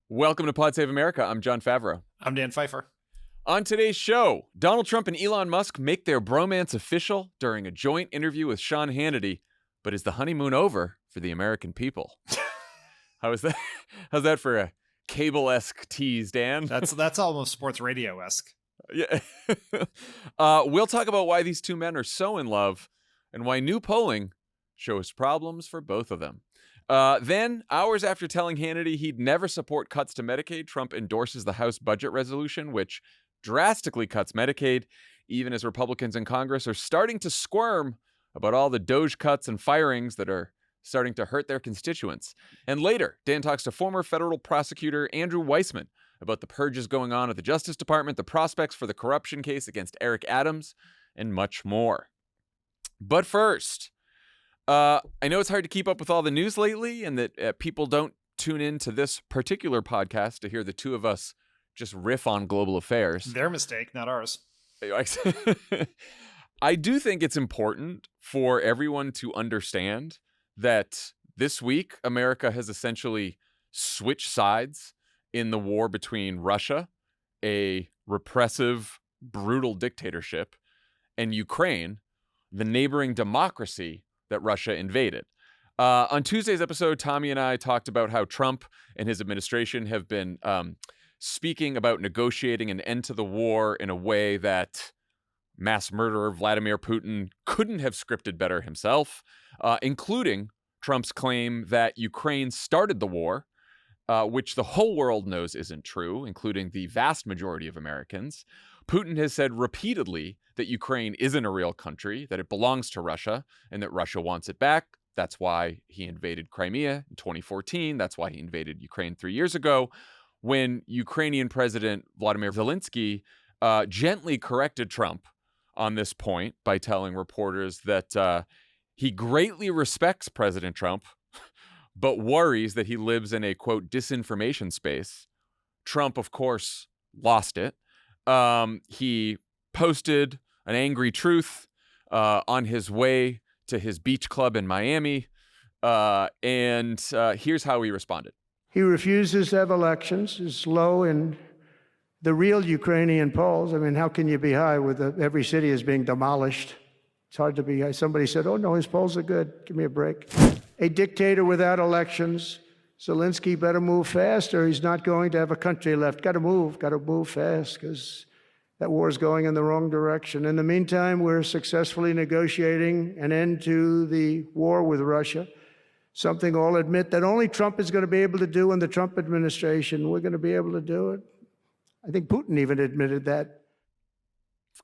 Welcome to Pod Save America. I'm John Favreau. I'm Dan Pfeiffer. On today's show, Donald Trump and Elon Musk make their bromance official during a joint interview with Sean Hannity. But is the honeymoon over for the American people? How's that for a cable-esque tease, Dan? That's almost sports radio-esque. Yeah. We'll talk about why these two men are so in love and why new polling shows problems for both of them. Then, hours after telling Hannity he'd never support cuts to Medicaid, Trump endorses the House budget resolution, which drastically cuts Medicaid, even as Republicans in Congress are starting to squirm about all the DOGE cuts and firings that are starting to hurt their constituents. And later, Dan talks to former federal prosecutor Andrew Weissmann about the purges going on at the Justice Department, the prospects for the corruption case against Eric Adams, and much more. But first, I know it's hard to keep up with all the news lately and that people don't tune in to this particular podcast to hear the two of us just riff on global affairs. Their mistake, not ours. I do think it's important for everyone to understand that this week, America has essentially switched sides in the war between Russia, a repressive, brutal dictatorship, and Ukraine, the neighboring democracy that Russia invaded. On Tuesday's episode, Tommy and I talked about how Trump and his administration have been speaking about negotiating an end to the war in a way that mass murderer Vladimir Putin couldn't have scripted better himself, including Trump's claim that Ukraine started the war, which the whole world knows isn't true, including the vast majority of Americans. Putin has said repeatedly that Ukraine isn't a real country, that it belongs to Russia, and that Russia wants it back. That's why he invaded Crimea in 2014. That's why he invaded Ukraine 3 years ago, when Ukrainian President Volodymyr Zelenskyy gently corrected Trump on this point by telling reporters that he greatly respects President Trump, but worries that he lives in a, quote, disinformation space. Trump, of course, lost it. He posted an angry truth on his way to his beach club in Miami, and here's how he responded. He refuses to have elections, is low in the real Ukrainian polls. I mean, how can you be high with every city is being demolished? It's hard to be high. Somebody said, oh, no, his polls are good. Give me a break. A dictator without elections. Zelensky better move fast or he's not going to have a country left. Got to move fast because that war is going in the wrong direction. In the meantime, we're successfully negotiating an end to the war with Russia, something all admit that only Trump is going to be able to do in the Trump administration. We're going to be able to do it. I think Putin even admitted that.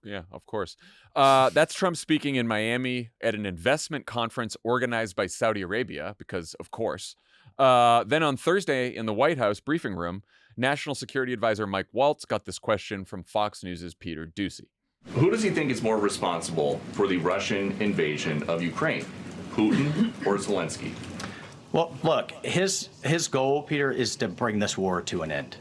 Yeah, of course. That's Trump speaking in Miami at an investment conference organized by Saudi Arabia, because of course. Then on Thursday in the White House briefing room, National Security Advisor Mike Waltz got this question from Fox News' Peter Doocy. Who does he think is more responsible for the Russian invasion of Ukraine, Putin or Zelensky? Well, look, his goal, Peter, is to bring this war to an end,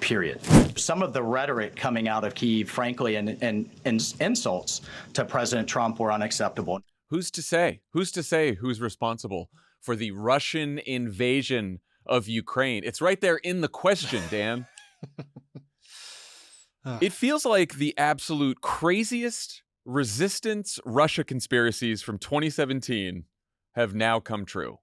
period. Some of the rhetoric coming out of Kyiv, frankly, and insults to President Trump were unacceptable. Who's to say? Who's to say who's responsible for the Russian invasion of Ukraine? It's right there in the question, Dan. It feels like the absolute craziest resistance Russia conspiracies from 2017 have now come true.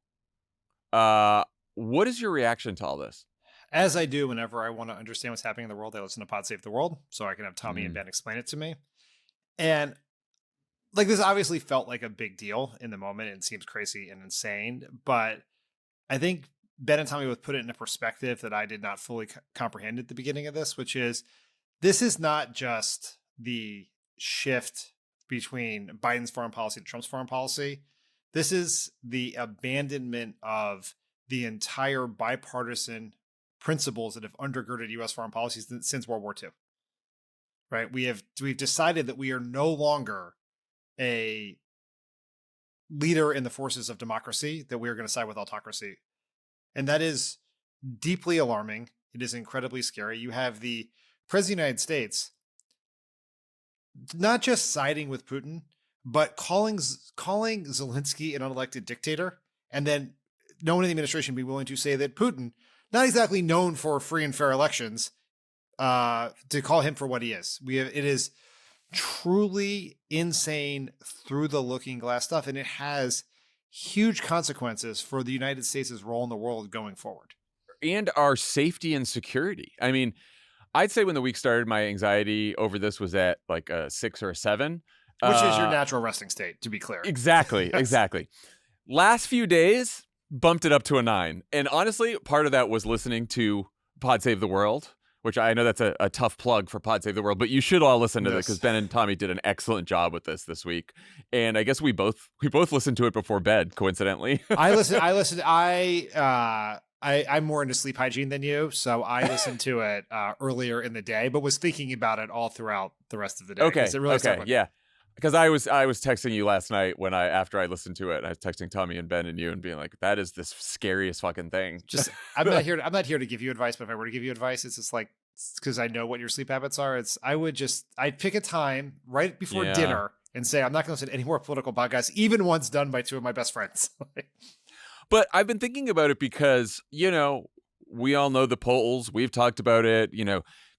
What is your reaction to all this? As I do whenever I want to understand what's happening in the world, I listen to Pod Save the World so I can have Tommy and Ben explain it to me. And like, this obviously felt like a big deal in the moment and seems crazy and insane, but I think Ben and Tommy both put it in a perspective that I did not fully comprehend at the beginning of this, which is not just the shift between Biden's foreign policy and Trump's foreign policy. This is the abandonment of the entire bipartisan principles that have undergirded U.S. foreign policies since World War II. Right? We've decided that we are no longer a leader in the forces of democracy, that we are going to side with autocracy. And that is deeply alarming. It is incredibly scary. You have the President of the United States not just siding with Putin, but calling Zelensky an unelected dictator, and then no one in the administration be willing to say that Putin, not exactly known for free and fair elections, to call him for what he is. It is truly insane through the looking glass stuff, and it has huge consequences for the United States' role in the world going forward. And our safety and security. I mean, I'd say when the week started, my anxiety over this was at like a 6 or a 7. Which is your natural resting state, to be clear. Exactly, Yes. exactly. Last few days, bumped it up to a 9. And honestly, part of that was listening to Pod Save the World, which I know that's a tough plug for Pod Save the World, but you should all listen to this because Ben and Tommy did an excellent job with this week. And I guess we both listened to it before bed, coincidentally. I'm more into sleep hygiene than you, so I listened to it earlier in the day, but was thinking about it all throughout the rest of the day. Okay, It really stuck with me. yeah. Because I was texting you last night after I listened to it. I was texting Tommy and Ben and you and being like, "That is the scariest fucking thing." Just I'm not here to give you advice, but if I were to give you advice, it's just like, because I know what your sleep habits are. I'd pick a time right before dinner and say I'm not going to listen to any more political podcasts, even once done by 2 of my best friends. But I've been thinking about it because, we all know the polls. We've talked about it.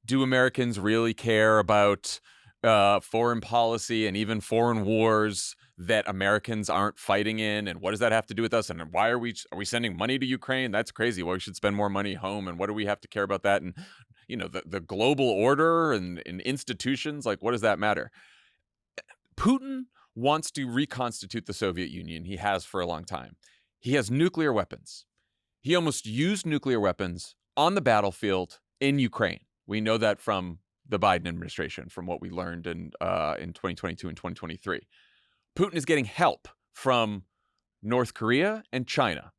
Do Americans really care about foreign policy and even foreign wars that Americans aren't fighting in? And what does that have to do with us? And why are we sending money to Ukraine? That's crazy. Well, we should spend more money home. And what do we have to care about that? And, the global order and institutions, like, what does that matter? Putin wants to reconstitute the Soviet Union. He has for a long time. He has nuclear weapons. He almost used nuclear weapons on the battlefield in Ukraine. We know that from the Biden administration, from what we learned in 2022 and 2023. Putin is getting help from North Korea and China,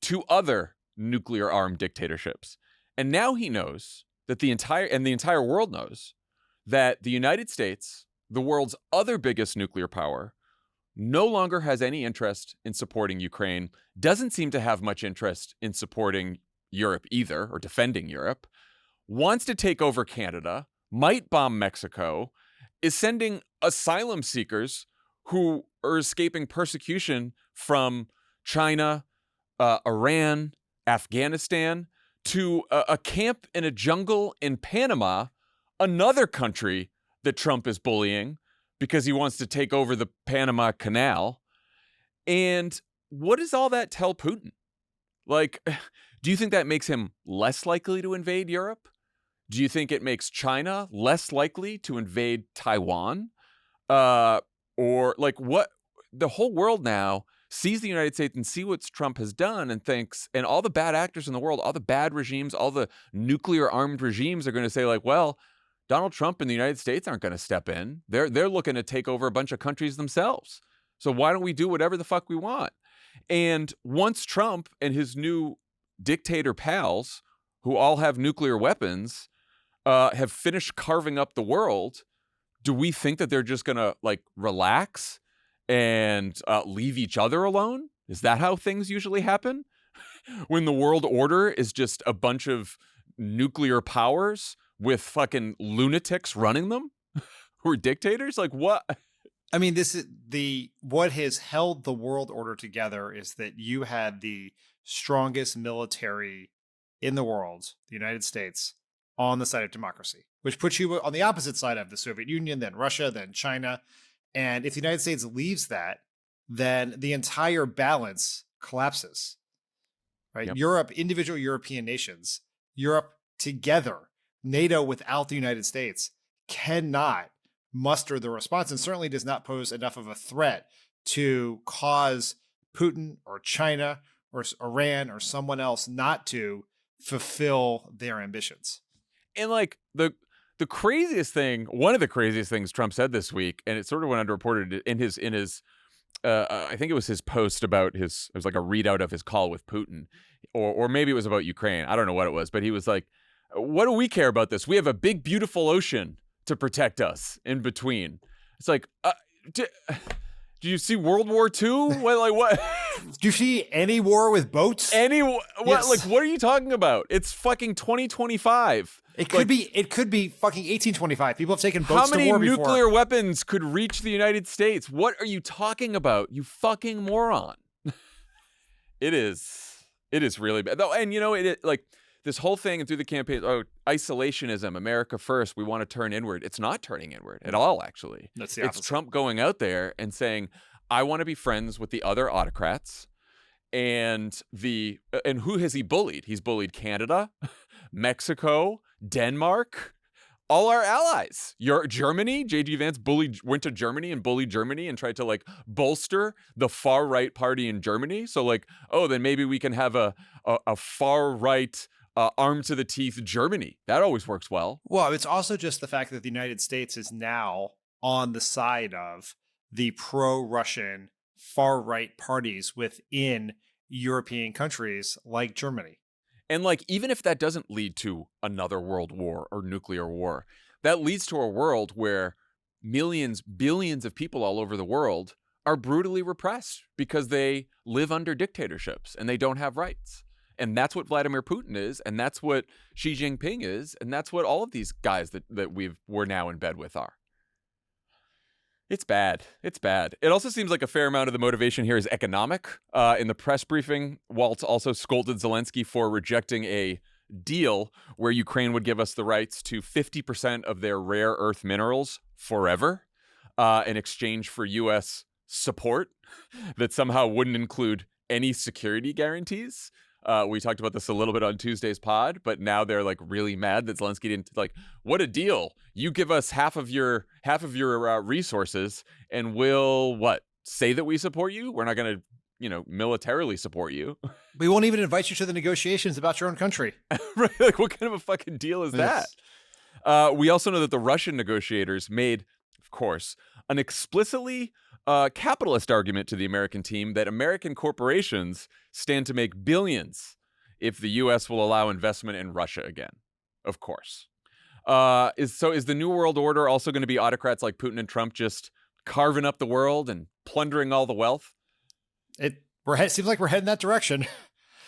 2 other nuclear-armed dictatorships. And now he knows that the entire world knows that the United States, the world's other biggest nuclear power, no longer has any interest in supporting Ukraine, doesn't seem to have much interest in supporting Europe either, or defending Europe, wants to take over Canada, might bomb Mexico, is sending asylum seekers who are escaping persecution from China, Iran, Afghanistan, to a camp in a jungle in Panama, another country that Trump is bullying because he wants to take over the Panama Canal. And what does all that tell Putin? Like, do you think that makes him less likely to invade Europe? Do you think it makes China less likely to invade Taiwan? Or like what? The whole world now sees the United States and see what Trump has done and thinks, and all the bad actors in the world, all the bad regimes, all the nuclear armed regimes are going to say like, well, Donald Trump and the United States aren't going to step in. They're looking to take over a bunch of countries themselves. So why don't we do whatever the fuck we want? And once Trump and his new dictator pals, who all have nuclear weapons, have finished carving up the world, do we think that they're just going to like relax and leave each other alone? Is that how things usually happen? When the world order is just a bunch of nuclear powers with fucking lunatics running them who are dictators? Like what? I mean, this is what has held the world order together is that you had the strongest military in the world, the United States, on the side of democracy, which puts you on the opposite side of the Soviet Union, then Russia, then China. And if the United States leaves that, then the entire balance collapses, right? Yep. Europe, individual European nations, Europe together, NATO without the United States cannot muster the response, and certainly does not pose enough of a threat to cause Putin or China or Iran or someone else not to fulfill their ambitions. And like the craziest thing, one of the craziest things Trump said this week, and it sort of went underreported in his I think it was his post about it was like a readout of his call with Putin, or maybe it was about Ukraine. I don't know what it was, but he was like, what do we care about this? We have a big, beautiful ocean to protect us in between. It's like, do you see World War II? What? Do you see any war with boats? What? Yes. Like, what are you talking about? It's fucking 2025. It could be fucking 1825. People have taken boats to war before. How many before. nuclear weapons could reach the United States? What are you talking about? You fucking moron. It is really bad. Though, and it like this whole thing and through the campaign, oh, isolationism, America first, we want to turn inward. It's not turning inward at all, actually. That's the It's opposite. Trump going out there and saying, I want to be friends with the other autocrats. And who has he bullied? He's bullied Canada, Mexico, Denmark, all our allies. Germany, J.D. Vance went to Germany and bullied Germany and tried to like bolster the far right party in Germany. So like, oh, then maybe we can have a far right arm to the teeth Germany. That always works well. Well, it's also just the fact that the United States is now on the side of the pro-Russian far right parties within European countries like Germany. And like, even if that doesn't lead to another world war or nuclear war, that leads to a world where millions, billions of people all over the world are brutally repressed because they live under dictatorships and they don't have rights. And that's what Vladimir Putin is, and that's what Xi Jinping is, and that's what all of these guys that we're now in bed with are. It's bad. It's bad. It also seems like a fair amount of the motivation here is economic. In the press briefing, Waltz also scolded Zelensky for rejecting a deal where Ukraine would give us the rights to 50% of their rare earth minerals forever in exchange for U.S. support that somehow wouldn't include any security guarantees. We talked about this a little bit on Tuesday's pod, but now they're like really mad that Zelensky didn't like, what a deal. You give us half of your resources and we'll say that we support you? We're not going to, militarily support you. We won't even invite you to the negotiations about your own country. Right? Like, what kind of a fucking deal is that? We also know that the Russian negotiators made, of course, an explicitly capitalist argument to the American team that American corporations stand to make billions if the U.S. will allow investment in Russia again. Of course. Is the New World Order also going to be autocrats like Putin and Trump just carving up the world and plundering all the wealth? It seems like we're heading that direction.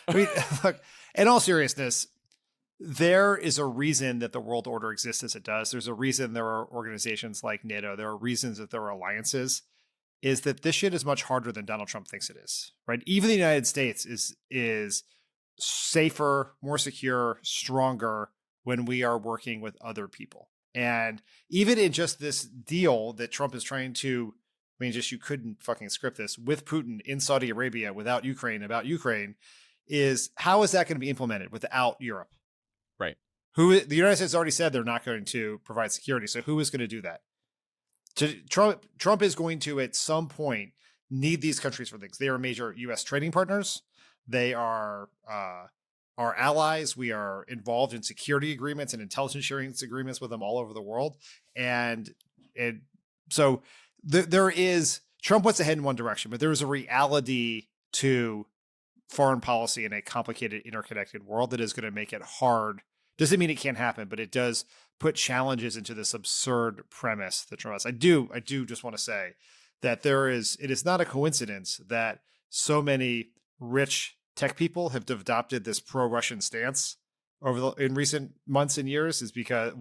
I mean, look, in all seriousness, there is a reason that the world order exists as it does. There's a reason there are organizations like NATO. There are reasons that there are alliances. Is that this shit is much harder than Donald Trump thinks it is, right? Even the United States is safer, more secure, stronger when we are working with other people. And even in just this deal that Trump is trying to, you couldn't fucking script this, with Putin in Saudi Arabia without Ukraine, about Ukraine, is how is that going to be implemented without Europe? Right. The United States already said they're not going to provide security. So who is going to do that? Trump is going to, at some point, need these countries for things. They are major U.S. trading partners. They are our allies. We are involved in security agreements and intelligence sharing agreements with them all over the world. And so there is, Trump wants to head in one direction, but there is a reality to foreign policy in a complicated, interconnected world that is going to make it hard. Doesn't mean it can't happen, but it does put challenges into this absurd premise that Trump has. I do just want to say that it is not a coincidence that so many rich tech people have adopted this pro-Russian stance in recent months and years, is because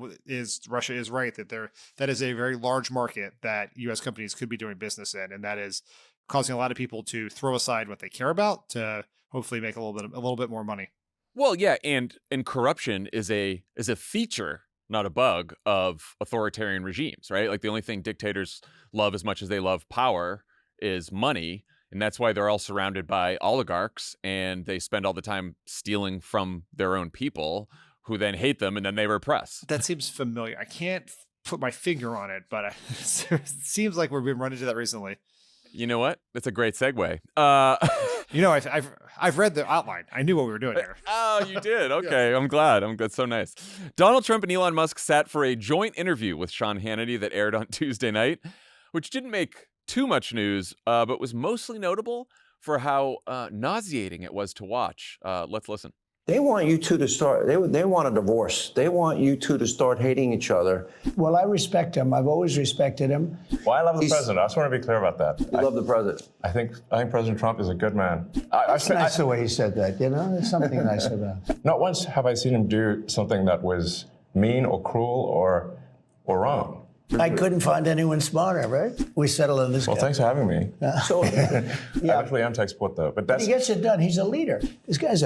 Russia is right that is a very large market that U.S. companies could be doing business in, and that is causing a lot of people to throw aside what they care about to hopefully make a little bit more money. Well, yeah, and corruption is a feature, not a bug, of authoritarian regimes, right? Like, the only thing dictators love as much as they love power is money, and that's why they're all surrounded by oligarchs, and they spend all the time stealing from their own people, who then hate them, and then they repress. That seems familiar. I can't put my finger on it, but it seems like we've been running into that recently. You know what? That's a great segue. I've read the outline. I knew what we were doing here. Oh, you did? Okay, yeah. I'm glad. That's so nice. Donald Trump and Elon Musk sat for a joint interview with Sean Hannity that aired on Tuesday night, which didn't make too much news, but was mostly notable for how nauseating it was to watch. Let's listen. They want you two to start, they want a divorce. They want you two to start hating each other. Well, I respect him. I've always respected him. Well, I love the president. I just want to be clear about that. I love the president. I think President Trump is a good man. It's nice the way he said that, There's something nice about it. Not once have I seen him do something that was mean or cruel or wrong. I couldn't find anyone smarter, right? We settle on this Well, guy. thanks for having me. So, I actually am tech support though, but he gets it done. He's a leader. This guy's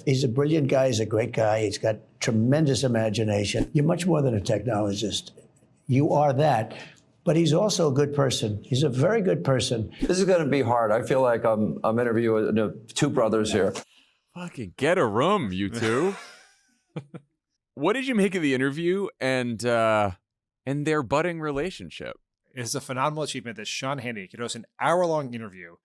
he's a brilliant guy. He's a great guy. He's got tremendous imagination. You're much more than a technologist. You are that. But he's also a good person. He's a very good person. This is going to be hard. I feel like I'm interviewing two brothers here. Fucking get a room, you two. What did you make of the interview and their budding relationship? It is a phenomenal achievement that Sean Hannity could host an hour-long interview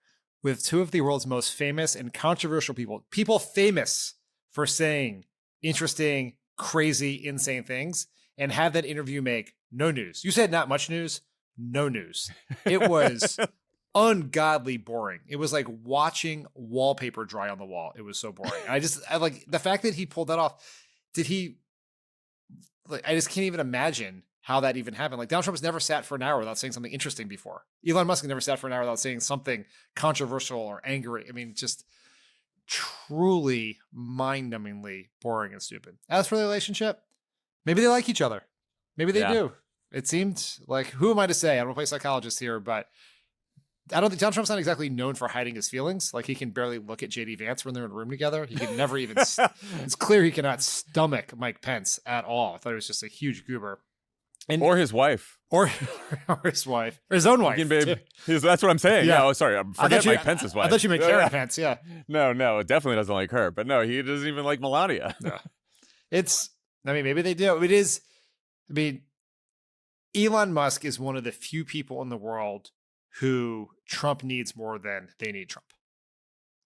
with two of the world's most famous and controversial people famous for saying interesting, crazy, insane things, and have that interview make no news. You said not much news, no news. It was ungodly boring. It was like watching wallpaper dry on the wall. It was so boring. I like the fact that he pulled that off. I just can't even imagine how that even happened. Like Donald Trump has never sat for an hour without saying something interesting before. Elon Musk has never sat for an hour without saying something controversial or angry. I mean, just truly mind-numbingly boring and stupid. As for the relationship, maybe they like each other. Maybe they do. It seemed like, who am I to say? I don't want to play psychologist here, but I don't think Donald Trump's not exactly known for hiding his feelings. Like he can barely look at JD Vance when they're in a room together. He can never even, it's clear he cannot stomach Mike Pence at all. I thought he was just a huge goober. Or his wife. Or his wife. Or his own wife. That's what I'm saying. Yeah. Yeah. Oh, sorry. Forget Mike Pence's wife. I thought you meant Karen Pence. Yeah. No, it definitely doesn't like her. But no, he doesn't even like Melania. No. Maybe they do. Elon Musk is one of the few people in the world who Trump needs more than they need Trump.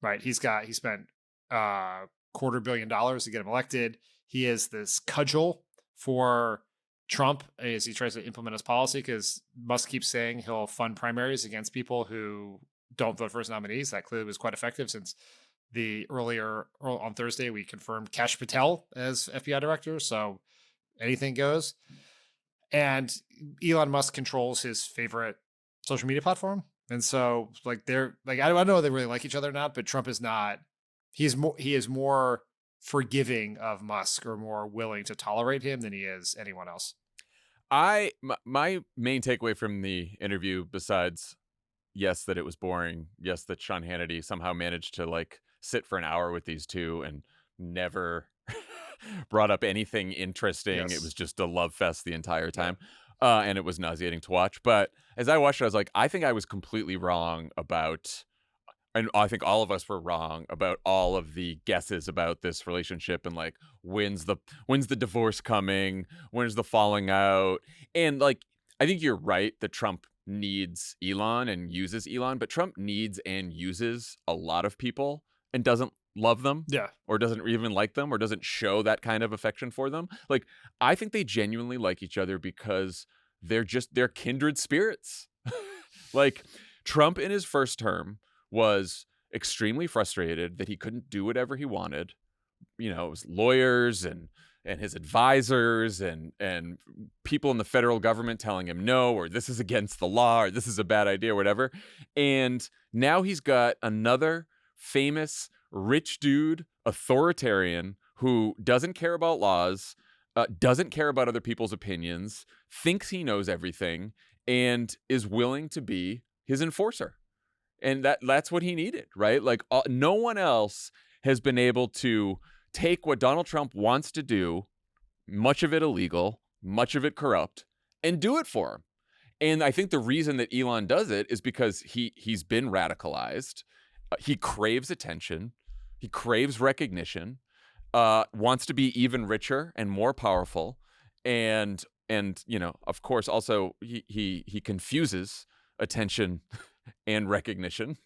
Right? He spent $250 million to get him elected. He is this cudgel for Trump as he tries to implement his policy, because Musk keeps saying he'll fund primaries against people who don't vote for his nominees. That clearly was quite effective, since earlier on Thursday we confirmed Kash Patel as FBI director. So anything goes. And Elon Musk controls his favorite social media platform. And so I don't know if they really like each other or not, but Trump is not. He is more forgiving of Musk, or more willing to tolerate him, than he is anyone else. My main takeaway from the interview, besides yes that it was boring, yes that Sean Hannity somehow managed to sit for an hour with these two and never brought up anything interesting. Yes. It was just a love fest the entire time. And it was nauseating to watch. But as I watched it, I was like, I think I was completely wrong about, and I think all of us were wrong about all of the guesses about this relationship, and when's the divorce coming, when's the falling out. And I think you're right that Trump needs Elon and uses Elon, but Trump needs and uses a lot of people and doesn't love them, or doesn't even like them, or doesn't show that kind of affection for them. I think they genuinely like each other because they're kindred spirits. Trump in his first term was extremely frustrated that he couldn't do whatever he wanted. It was lawyers and his advisors and people in the federal government telling him no, or this is against the law, or this is a bad idea, or whatever. And now he's got another famous rich dude, authoritarian, who doesn't care about laws, doesn't care about other people's opinions, thinks he knows everything, and is willing to be his enforcer. And that's what he needed, right? No one else has been able to take what Donald Trump wants to do, much of it illegal, much of it corrupt, and do it for him. And I think the reason that Elon does it is because he's been radicalized. He craves attention. He craves recognition, wants to be even richer and more powerful. And of course, also he confuses attention and recognition.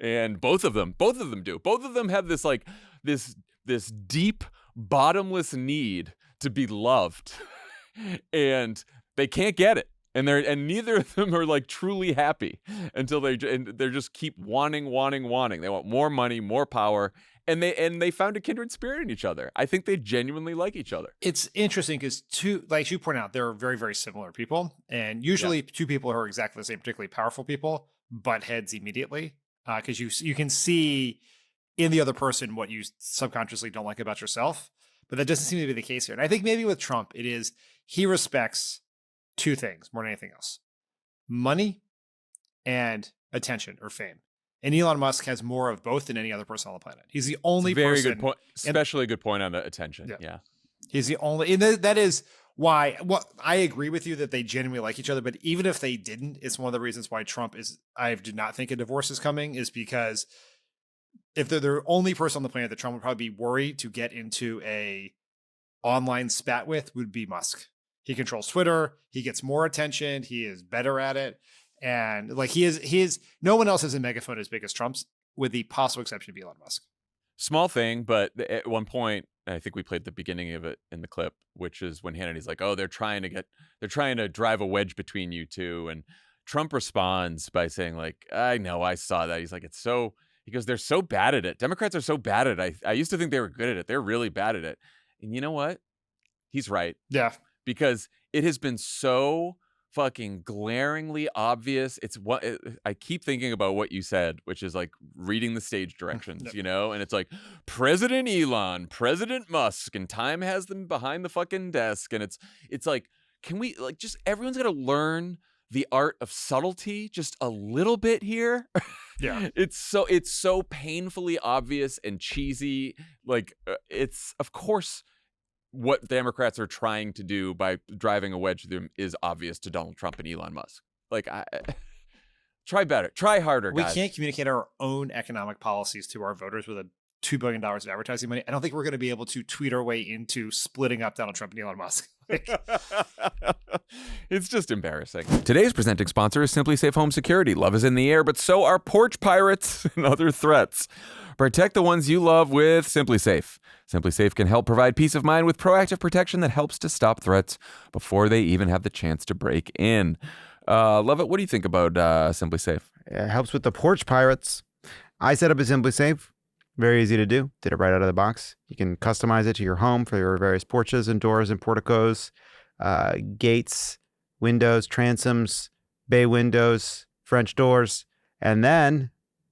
And both of them do. Both of them have this deep, bottomless need to be loved. And they can't get it. And neither of them are truly happy until they're just keep wanting. They want more money, more power, and they found a kindred spirit in each other. I think they genuinely like each other. It's interesting because like you point out, they're very, very similar people, and usually two people who are exactly the same, particularly powerful people, butt heads immediately, because you can see in the other person what you subconsciously don't like about yourself. But that doesn't seem to be the case here. And I think maybe with Trump, it is he respects two things more than anything else: money and attention or fame. And Elon Musk has more of both than any other person on the planet. He's the only Very person. good point. Especially a good point on the attention. Yeah. He's the only, and that is why. Well, I agree with you that they genuinely like each other. But even if they didn't, it's one of the reasons why Trump is. I do not think a divorce is coming. Is because if they're the only person on the planet that Trump would probably be worried to get into a online spat with would be Musk. He controls Twitter. He gets more attention. He is better at it. And like he is, no one else has a megaphone as big as Trump's, with the possible exception of Elon Musk. Small thing, but at one point, I think we played the beginning of it in the clip, which is when Hannity's like, "Oh, they're trying to drive a wedge between you two," and Trump responds by saying, "Like, I know, I saw that." He's like, he goes, "They're so bad at it. Democrats are so bad at it. I used to think they were good at it. They're really bad at it." And you know what? He's right. Yeah, because it has been so fucking glaringly obvious. It's what I keep thinking about what you said, which is like reading the stage directions, you know, and it's like President Elon, President Musk, and time has them behind the fucking desk. And it's like, can we like just everyone's got to learn the art of subtlety just a little bit here? Yeah. It's so painfully obvious and cheesy. Like it's of course what Democrats are trying to do by driving a wedge through them is obvious to Donald Trump and Elon Musk. Like, try better, try harder, guys. We can't communicate our own economic policies to our voters with a $2 billion of advertising money. I don't think we're going to be able to tweet our way into splitting up Donald Trump and Elon Musk. It's just embarrassing. Today's presenting sponsor is Simply Safe Home Security. Love is in the air, but so are porch pirates and other threats. Protect the ones you love with Simply Safe. Simply Safe can help provide peace of mind with proactive protection that helps to stop threats before they even have the chance to break in. Love it. What do you think about Simply Safe? It helps with the porch pirates. I set up a Simply Safe. Very easy to do. Did it right out of the box. You can customize it to your home for your various porches and doors and porticos, gates, windows, transoms, bay windows, French doors. And then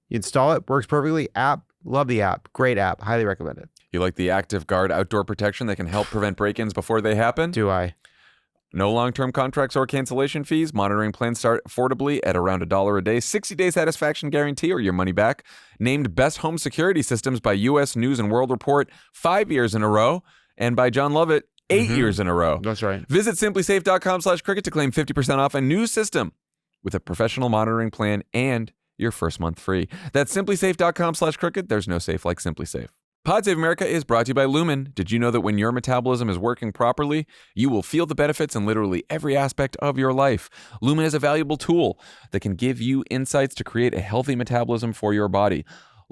you install it. Works perfectly. App. Love the app. Great app. Highly recommend it. You like the Active Guard outdoor protection that can help prevent break-ins before they happen? Do I? No long-term contracts or cancellation fees. Monitoring plans start affordably at around $1 a day. 60-day satisfaction guarantee or your money back. Named Best Home Security Systems by U.S. News and World Report 5 years in a row. And by John Lovett 8 years in a row. That's right. Visit simplysafe.com/cricket to claim 50% off a new system with a professional monitoring plan and your first month free. That's simplysafe.com/cricket. There's no safe like Simply Safe. Pod Save America is brought to you by Lumen. Did you know that when your metabolism is working properly, you will feel the benefits in literally every aspect of your life? Lumen is a valuable tool that can give you insights to create a healthy metabolism for your body.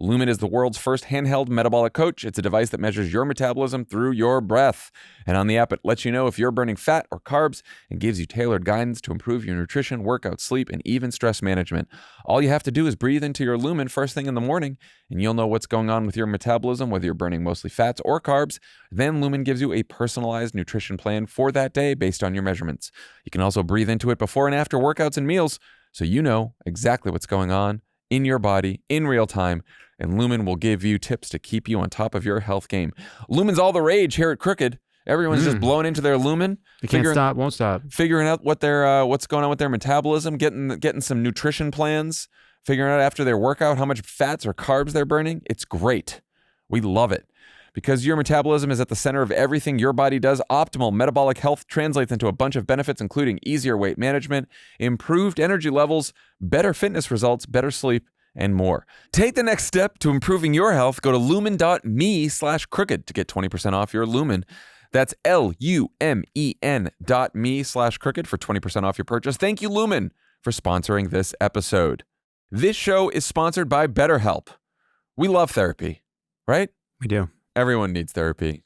Lumen is the world's first handheld metabolic coach. It's a device that measures your metabolism through your breath. And on the app, it lets you know if you're burning fat or carbs and gives you tailored guidance to improve your nutrition, workout, sleep, and even stress management. All you have to do is breathe into your Lumen first thing in the morning, and you'll know what's going on with your metabolism, whether you're burning mostly fats or carbs. Then Lumen gives you a personalized nutrition plan for that day based on your measurements. You can also breathe into it before and after workouts and meals, so you know exactly what's going on in your body in real time. And Lumen will give you tips to keep you on top of your health game. Lumen's all the rage here at Crooked. Everyone's just blown into their Lumen. You can't stop, won't stop. Figuring out what their what's going on with their metabolism, getting some nutrition plans, figuring out after their workout how much fats or carbs they're burning. It's great. We love it. Because your metabolism is at the center of everything your body does, optimal metabolic health translates into a bunch of benefits, including easier weight management, improved energy levels, better fitness results, better sleep, and more. Take the next step to improving your health. Go to lumen.me/crooked to get 20% off your Lumen. That's LUMEN.me/crooked for 20% off your purchase. Thank you, Lumen, for sponsoring this episode. This show is sponsored by BetterHelp. We love therapy, right? We do. Everyone needs therapy,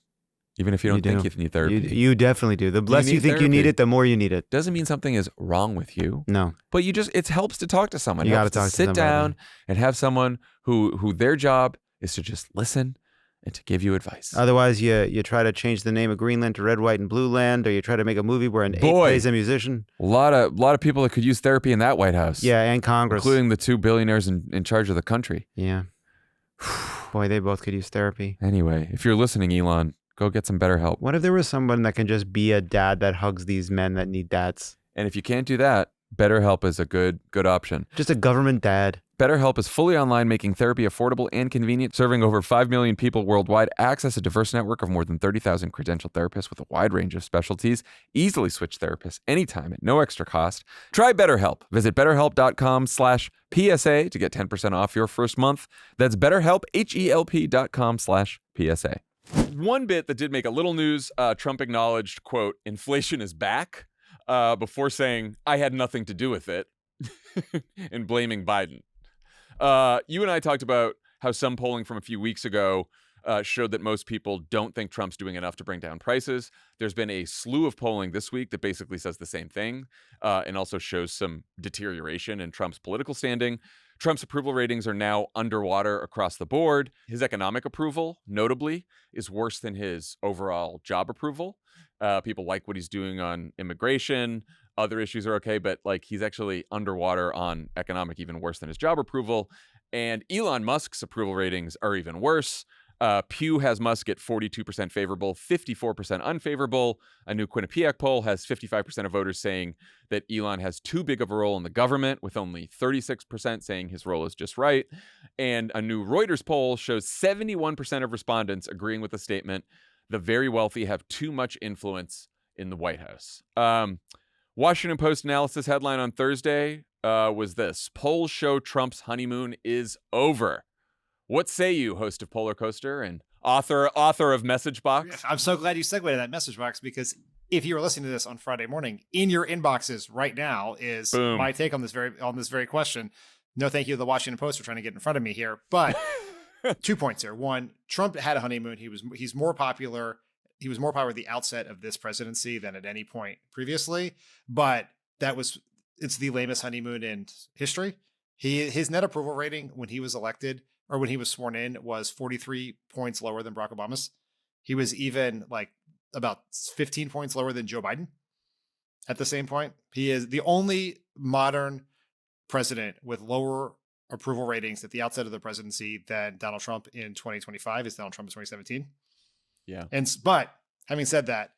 even if you don't think you need therapy. You definitely do. The less you think you need it, the more you need it. Doesn't mean something is wrong with you. No. But it helps to talk to someone. You got to talk to sit somebody. down and have someone who their job is to just listen and to give you advice. Otherwise, you try to change the name of Greenland to Red, White, and Blue Land, or you try to make a movie where an ape plays a musician. A lot of people that could use therapy in that White House. Yeah, and Congress. Including the 2 billionaires in charge of the country. Yeah. Boy, they both could use therapy. Anyway, if you're listening, Elon, go get some BetterHelp. What if there was someone that can just be a dad that hugs these men that need dads? And if you can't do that, BetterHelp is a good option. Just a government dad. BetterHelp is fully online, making therapy affordable and convenient, serving over 5 million people worldwide. Access a diverse network of more than 30,000 credentialed therapists with a wide range of specialties. Easily switch therapists anytime at no extra cost. Try BetterHelp. Visit BetterHelp.com/PSA to get 10% off your first month. That's BetterHelp, HELP.com/PSA. One bit that did make a little news, Trump acknowledged, quote, inflation is back, before saying, I had nothing to do with it, and blaming Biden. You and I talked about how some polling from a few weeks ago showed that most people don't think Trump's doing enough to bring down prices. There's been a slew of polling this week that basically says the same thing, and also shows some deterioration in Trump's political standing. Trump's approval ratings are now underwater across the board. His economic approval, notably, is worse than his overall job approval. People like what he's doing on immigration. Other issues are okay, but like he's actually underwater on economic, even worse than his job approval. And Elon Musk's approval ratings are even worse. Pew has Musk at 42% favorable, 54% unfavorable. A new Quinnipiac poll has 55% of voters saying that Elon has too big of a role in the government, with only 36% saying his role is just right. And a new Reuters poll shows 71% of respondents agreeing with the statement, the very wealthy have too much influence in the White House. Washington Post analysis headline on Thursday was this: polls show Trump's honeymoon is over. What say you, host of Polar Coaster and author of Message Box? I'm so glad you segued to that Message Box, because if you were listening to this on Friday morning, in your inboxes right now is Boom. my take on this very question. No, thank you to the Washington Post for trying to get in front of me here, but 2 points here. One, Trump had a honeymoon. He's more popular. He was more popular at the outset of this presidency than at any point previously, but it's the lamest honeymoon in history. His net approval rating when he was elected, or when he was sworn in, was 43 points lower than Barack Obama's. He was even like about 15 points lower than Joe Biden at the same point. He is the only modern president with lower approval ratings at the outset of the presidency than Donald Trump in 2025 is Donald Trump in 2017. Yeah. But having said that,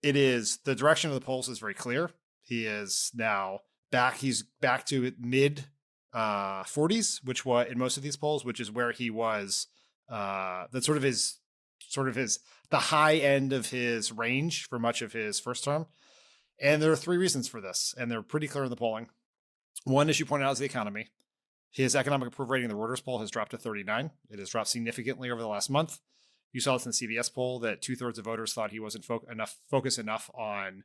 the direction of the polls is very clear. He is now back. He's back to mid 40s, which was in most of these polls, which is where he was. That's sort of his the high end of his range for much of his first term. And there are three reasons for this, and they're pretty clear in the polling. One, as you pointed out, is the economy. His economic approval rating in the Reuters poll has dropped to 39. It has dropped significantly over the last month. You saw this in the CBS poll that 2/3 of voters thought he wasn't focused enough on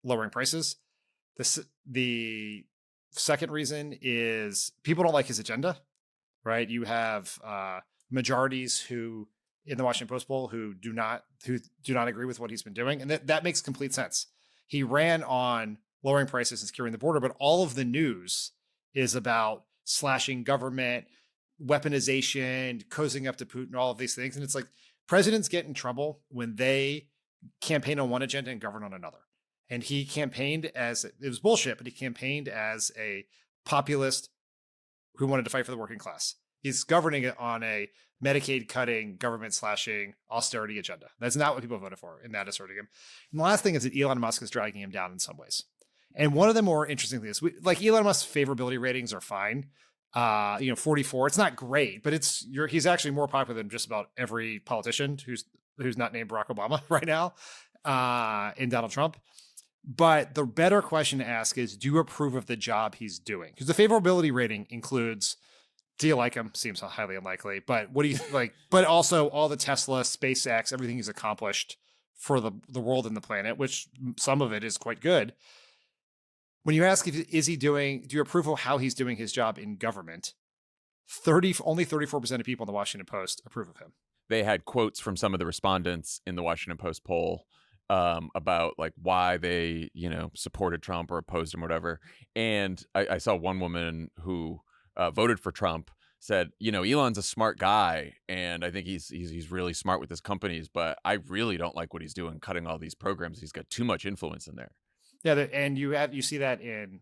lowering prices. The second reason is people don't like his agenda, right? You have majorities who in the Washington Post poll who do not agree with what he's been doing, and that makes complete sense. He ran on lowering prices and securing the border, but all of the news is about slashing government, weaponization, cozying up to Putin, all of these things. And it's like presidents get in trouble when they campaign on one agenda and govern on another. And he campaigned it was bullshit, but he campaigned as a populist who wanted to fight for the working class. He's governing it on a Medicaid cutting, government slashing, austerity agenda. That's not what people voted for, and that is hurting him. And the last thing is that Elon Musk is dragging him down in some ways. And one of the more interesting things, like Elon Musk's favorability ratings are fine. 44. It's not great, but he's actually more popular than just about every politician who's not named Barack Obama right now, in Donald Trump. But the better question to ask is, do you approve of the job he's doing? Because the favorability rating includes, do you like him? Seems highly unlikely, but what do you like? But also all the Tesla, SpaceX, everything he's accomplished for the world and the planet, which some of it is quite good. When you ask, do you approve of how he's doing his job in government? Only 34% of people in the Washington Post approve of him. They had quotes from some of the respondents in the Washington Post poll about like why they, supported Trump or opposed him or whatever. And I saw one woman who voted for Trump said, Elon's a smart guy, and I think he's really smart with his companies, but I really don't like what he's doing, cutting all these programs. He's got too much influence in there. Yeah, and you see that in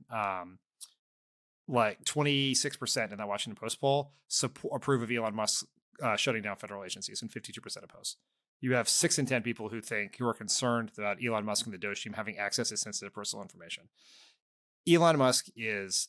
like 26% in that Washington Post poll approve of Elon Musk shutting down federal agencies, and 52% oppose. You have 6 in 10 people who are concerned about Elon Musk and the DOGE team having access to sensitive personal information. Elon Musk is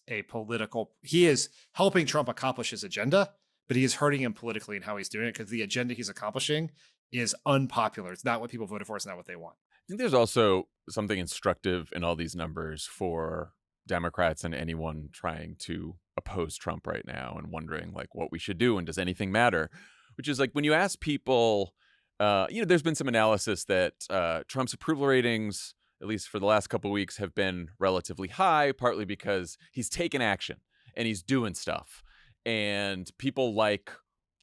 he is helping Trump accomplish his agenda, but he is hurting him politically in how he's doing it because the agenda he's accomplishing is unpopular. It's not what people voted for. It's not what they want. I think there's also something instructive in all these numbers for Democrats and anyone trying to oppose Trump right now and wondering like what we should do and does anything matter, which is like when you ask people, there's been some analysis that Trump's approval ratings, at least for the last couple of weeks, have been relatively high, partly because he's taken action and he's doing stuff. And people like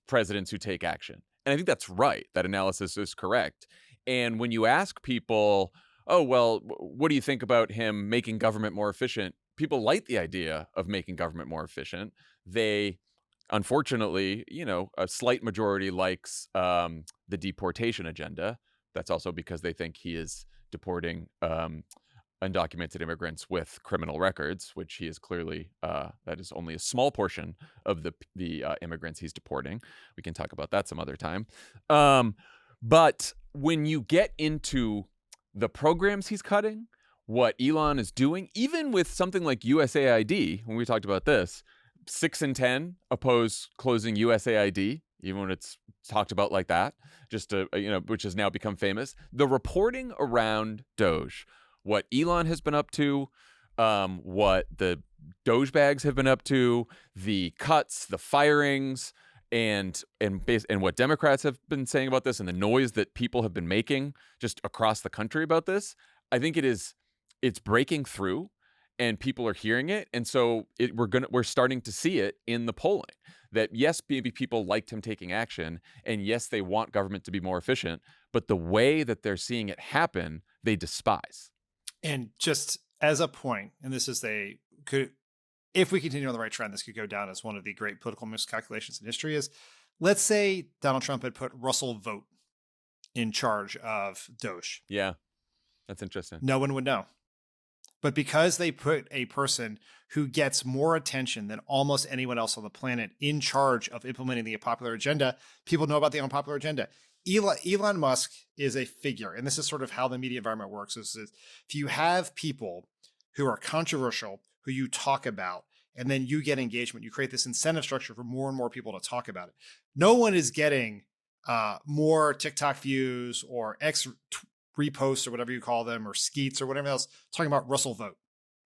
presidents who take action. And I think that's right. That analysis is correct. And when you ask people, oh, well, what do you think about him making government more efficient? People like the idea of making government more efficient. They, unfortunately, a slight majority likes the deportation agenda. That's also because they think he is deporting undocumented immigrants with criminal records, which he is clearly, that is only a small portion of the immigrants he's deporting. We can talk about that some other time. But when you get into the programs he's cutting, what Elon is doing, even with something like USAID, when we talked about this, 6 in 10 oppose closing USAID, even when it's talked about like that, which has now become famous. The reporting around DOGE, what Elon has been up to, what the DOGE bags have been up to, the cuts, the firings, and what Democrats have been saying about this, and the noise that people have been making just across the country about this, I think it's breaking through, and people are hearing it, and so we're starting to see it in the polling. That yes, maybe people liked him taking action, and yes, they want government to be more efficient, but the way that they're seeing it happen, they despise. And just as a point, and this is if we continue on the right trend, this could go down as one of the great political miscalculations in history. Is let's say Donald Trump had put Russell Vogt in charge of DOGE. Yeah, that's interesting. No one would know. But because they put a person who gets more attention than almost anyone else on the planet in charge of implementing the unpopular agenda, people know about the unpopular agenda. Elon Musk is a figure, and this is sort of how the media environment works. Is if you have people who are controversial, who you talk about, and then you get engagement, you create this incentive structure for more and more people to talk about it. No one is getting more TikTok views or reposts or whatever you call them, or skeets or whatever else, talking about Russell Vogt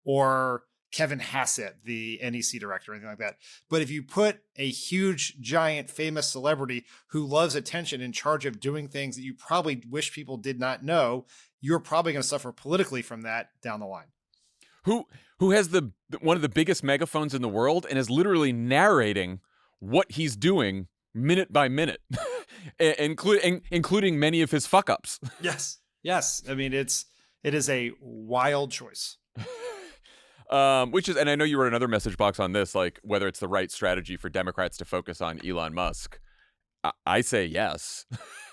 or Kevin Hassett, the NEC director, or anything like that. But if you put a huge, giant, famous celebrity who loves attention in charge of doing things that you probably wish people did not know, you're probably going to suffer politically from that down the line. Who has one of the biggest megaphones in the world and is literally narrating what he's doing minute by minute, including many of his fuck ups. Yes. I mean, it is a wild choice. Which is, and I know you wrote another message box on this, like whether it's the right strategy for Democrats to focus on Elon Musk. I say yes.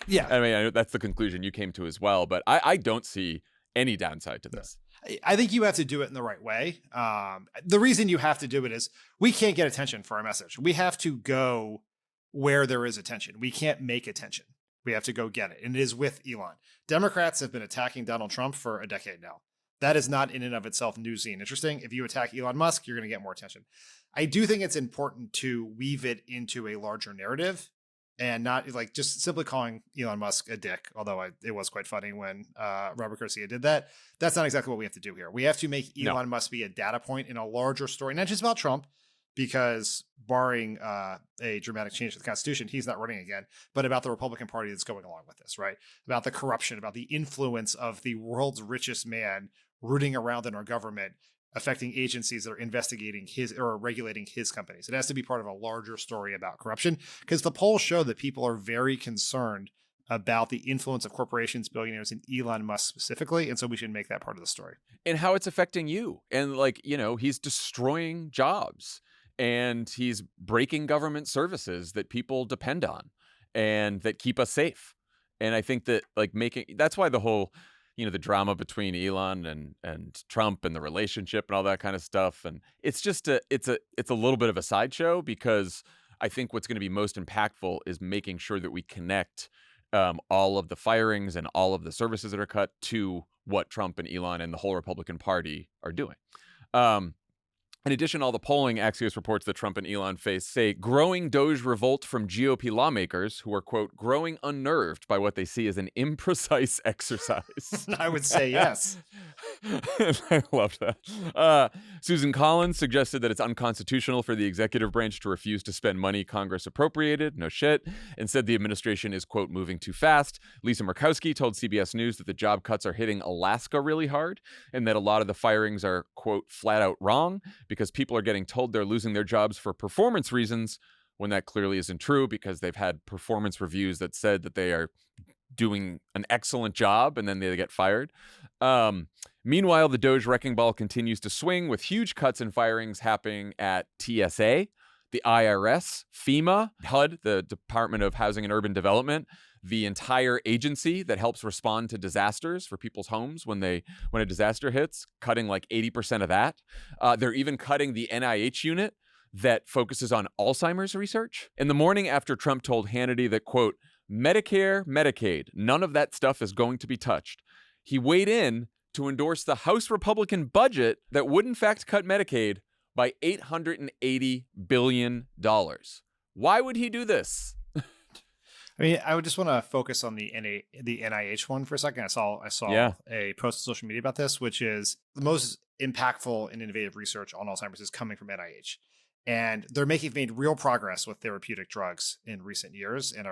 Yeah. I mean, I know that's the conclusion you came to as well, but I don't see any downside to this. I think you have to do it in the right way. The reason you have to do it is we can't get attention for our message. We have to go where there is attention. We can't make attention. We have to go get it. And it is with Elon. Democrats have been attacking Donald Trump for a decade now. That is not in and of itself newsy and interesting. If you attack Elon Musk, you're going to get more attention. I do think it's important to weave it into a larger narrative and not like just simply calling Elon Musk a dick, although it was quite funny when Robert Garcia did that. That's not exactly what we have to do here. We have to make Elon Musk be a data point in a larger story, not just about Trump, because barring a dramatic change to the Constitution, he's not running again, but about the Republican Party that's going along with this, right? About the corruption, about the influence of the world's richest man rooting around in our government, affecting agencies that are investigating his or regulating his companies. It has to be part of a larger story about corruption, because the polls show that people are very concerned about the influence of corporations, billionaires, and Elon Musk specifically. And so we should make that part of the story. And how it's affecting you. And he's destroying jobs. And he's breaking government services that people depend on and that keep us safe. And I think that that's why the whole, the drama between Elon and Trump and the relationship and all that kind of stuff. And it's just it's a little bit of a sideshow, because I think what's going to be most impactful is making sure that we connect all of the firings and all of the services that are cut to what Trump and Elon and the whole Republican Party are doing. In addition, all the polling, Axios reports that Trump and Elon face, say, growing DOGE revolt from GOP lawmakers who are, quote, growing unnerved by what they see as an imprecise exercise. I would say yes. I love that. Susan Collins suggested that it's unconstitutional for the executive branch to refuse to spend money Congress appropriated. No shit. And said the administration is, quote, moving too fast. Lisa Murkowski told CBS News that the job cuts are hitting Alaska really hard and that a lot of the firings are, quote, flat out wrong because people are getting told they're losing their jobs for performance reasons when that clearly isn't true because they've had performance reviews that said that they are doing an excellent job and then they get fired. Meanwhile, the DOGE wrecking ball continues to swing with huge cuts and firings happening at TSA, the IRS, FEMA, HUD, the Department of Housing and Urban Development, the entire agency that helps respond to disasters for people's homes when a disaster hits, cutting like 80% of that. They're even cutting the NIH unit that focuses on Alzheimer's research. In the morning after Trump told Hannity that, quote, Medicare, Medicaid, none of that stuff is going to be touched, he weighed in to endorse the House Republican budget that would in fact cut Medicaid by $880 billion. Why would he do this? I mean, I would just want to focus on the NIH one for a second. I saw a post on social media about this, which is the most impactful and innovative research on Alzheimer's is coming from NIH. And they're made real progress with therapeutic drugs in recent years and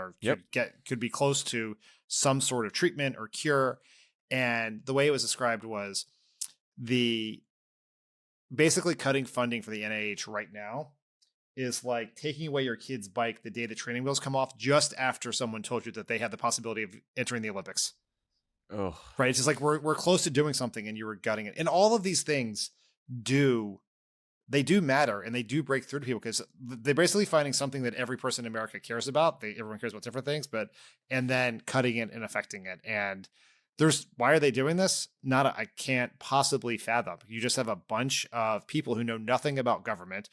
could be close to some sort of treatment or cure. And the way it was described was basically cutting funding for the NIH right now is like taking away your kid's bike the day the training wheels come off just after someone told you that they had the possibility of entering the Olympics. Oh, right. It's just like we're close to doing something and you were gutting it. And all of these things do matter and they do break through to people because they're basically finding something that every person in America cares about. Everyone cares about different things, and then cutting it and affecting it. And why are they doing this? I can't possibly fathom. You just have a bunch of people who know nothing about government,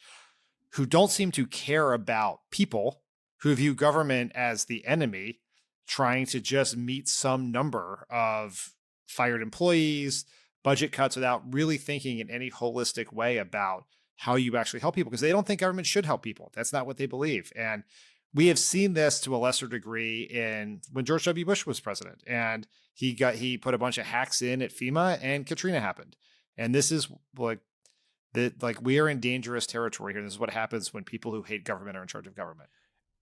who don't seem to care about people, who view government as the enemy, trying to just meet some number of fired employees, budget cuts without really thinking in any holistic way about how you actually help people, because they don't think government should help people. That's not what they believe. And we have seen this to a lesser degree when George W. Bush was president, and he put a bunch of hacks in at FEMA and Katrina happened. And this is we are in dangerous territory here. This is what happens when people who hate government are in charge of government.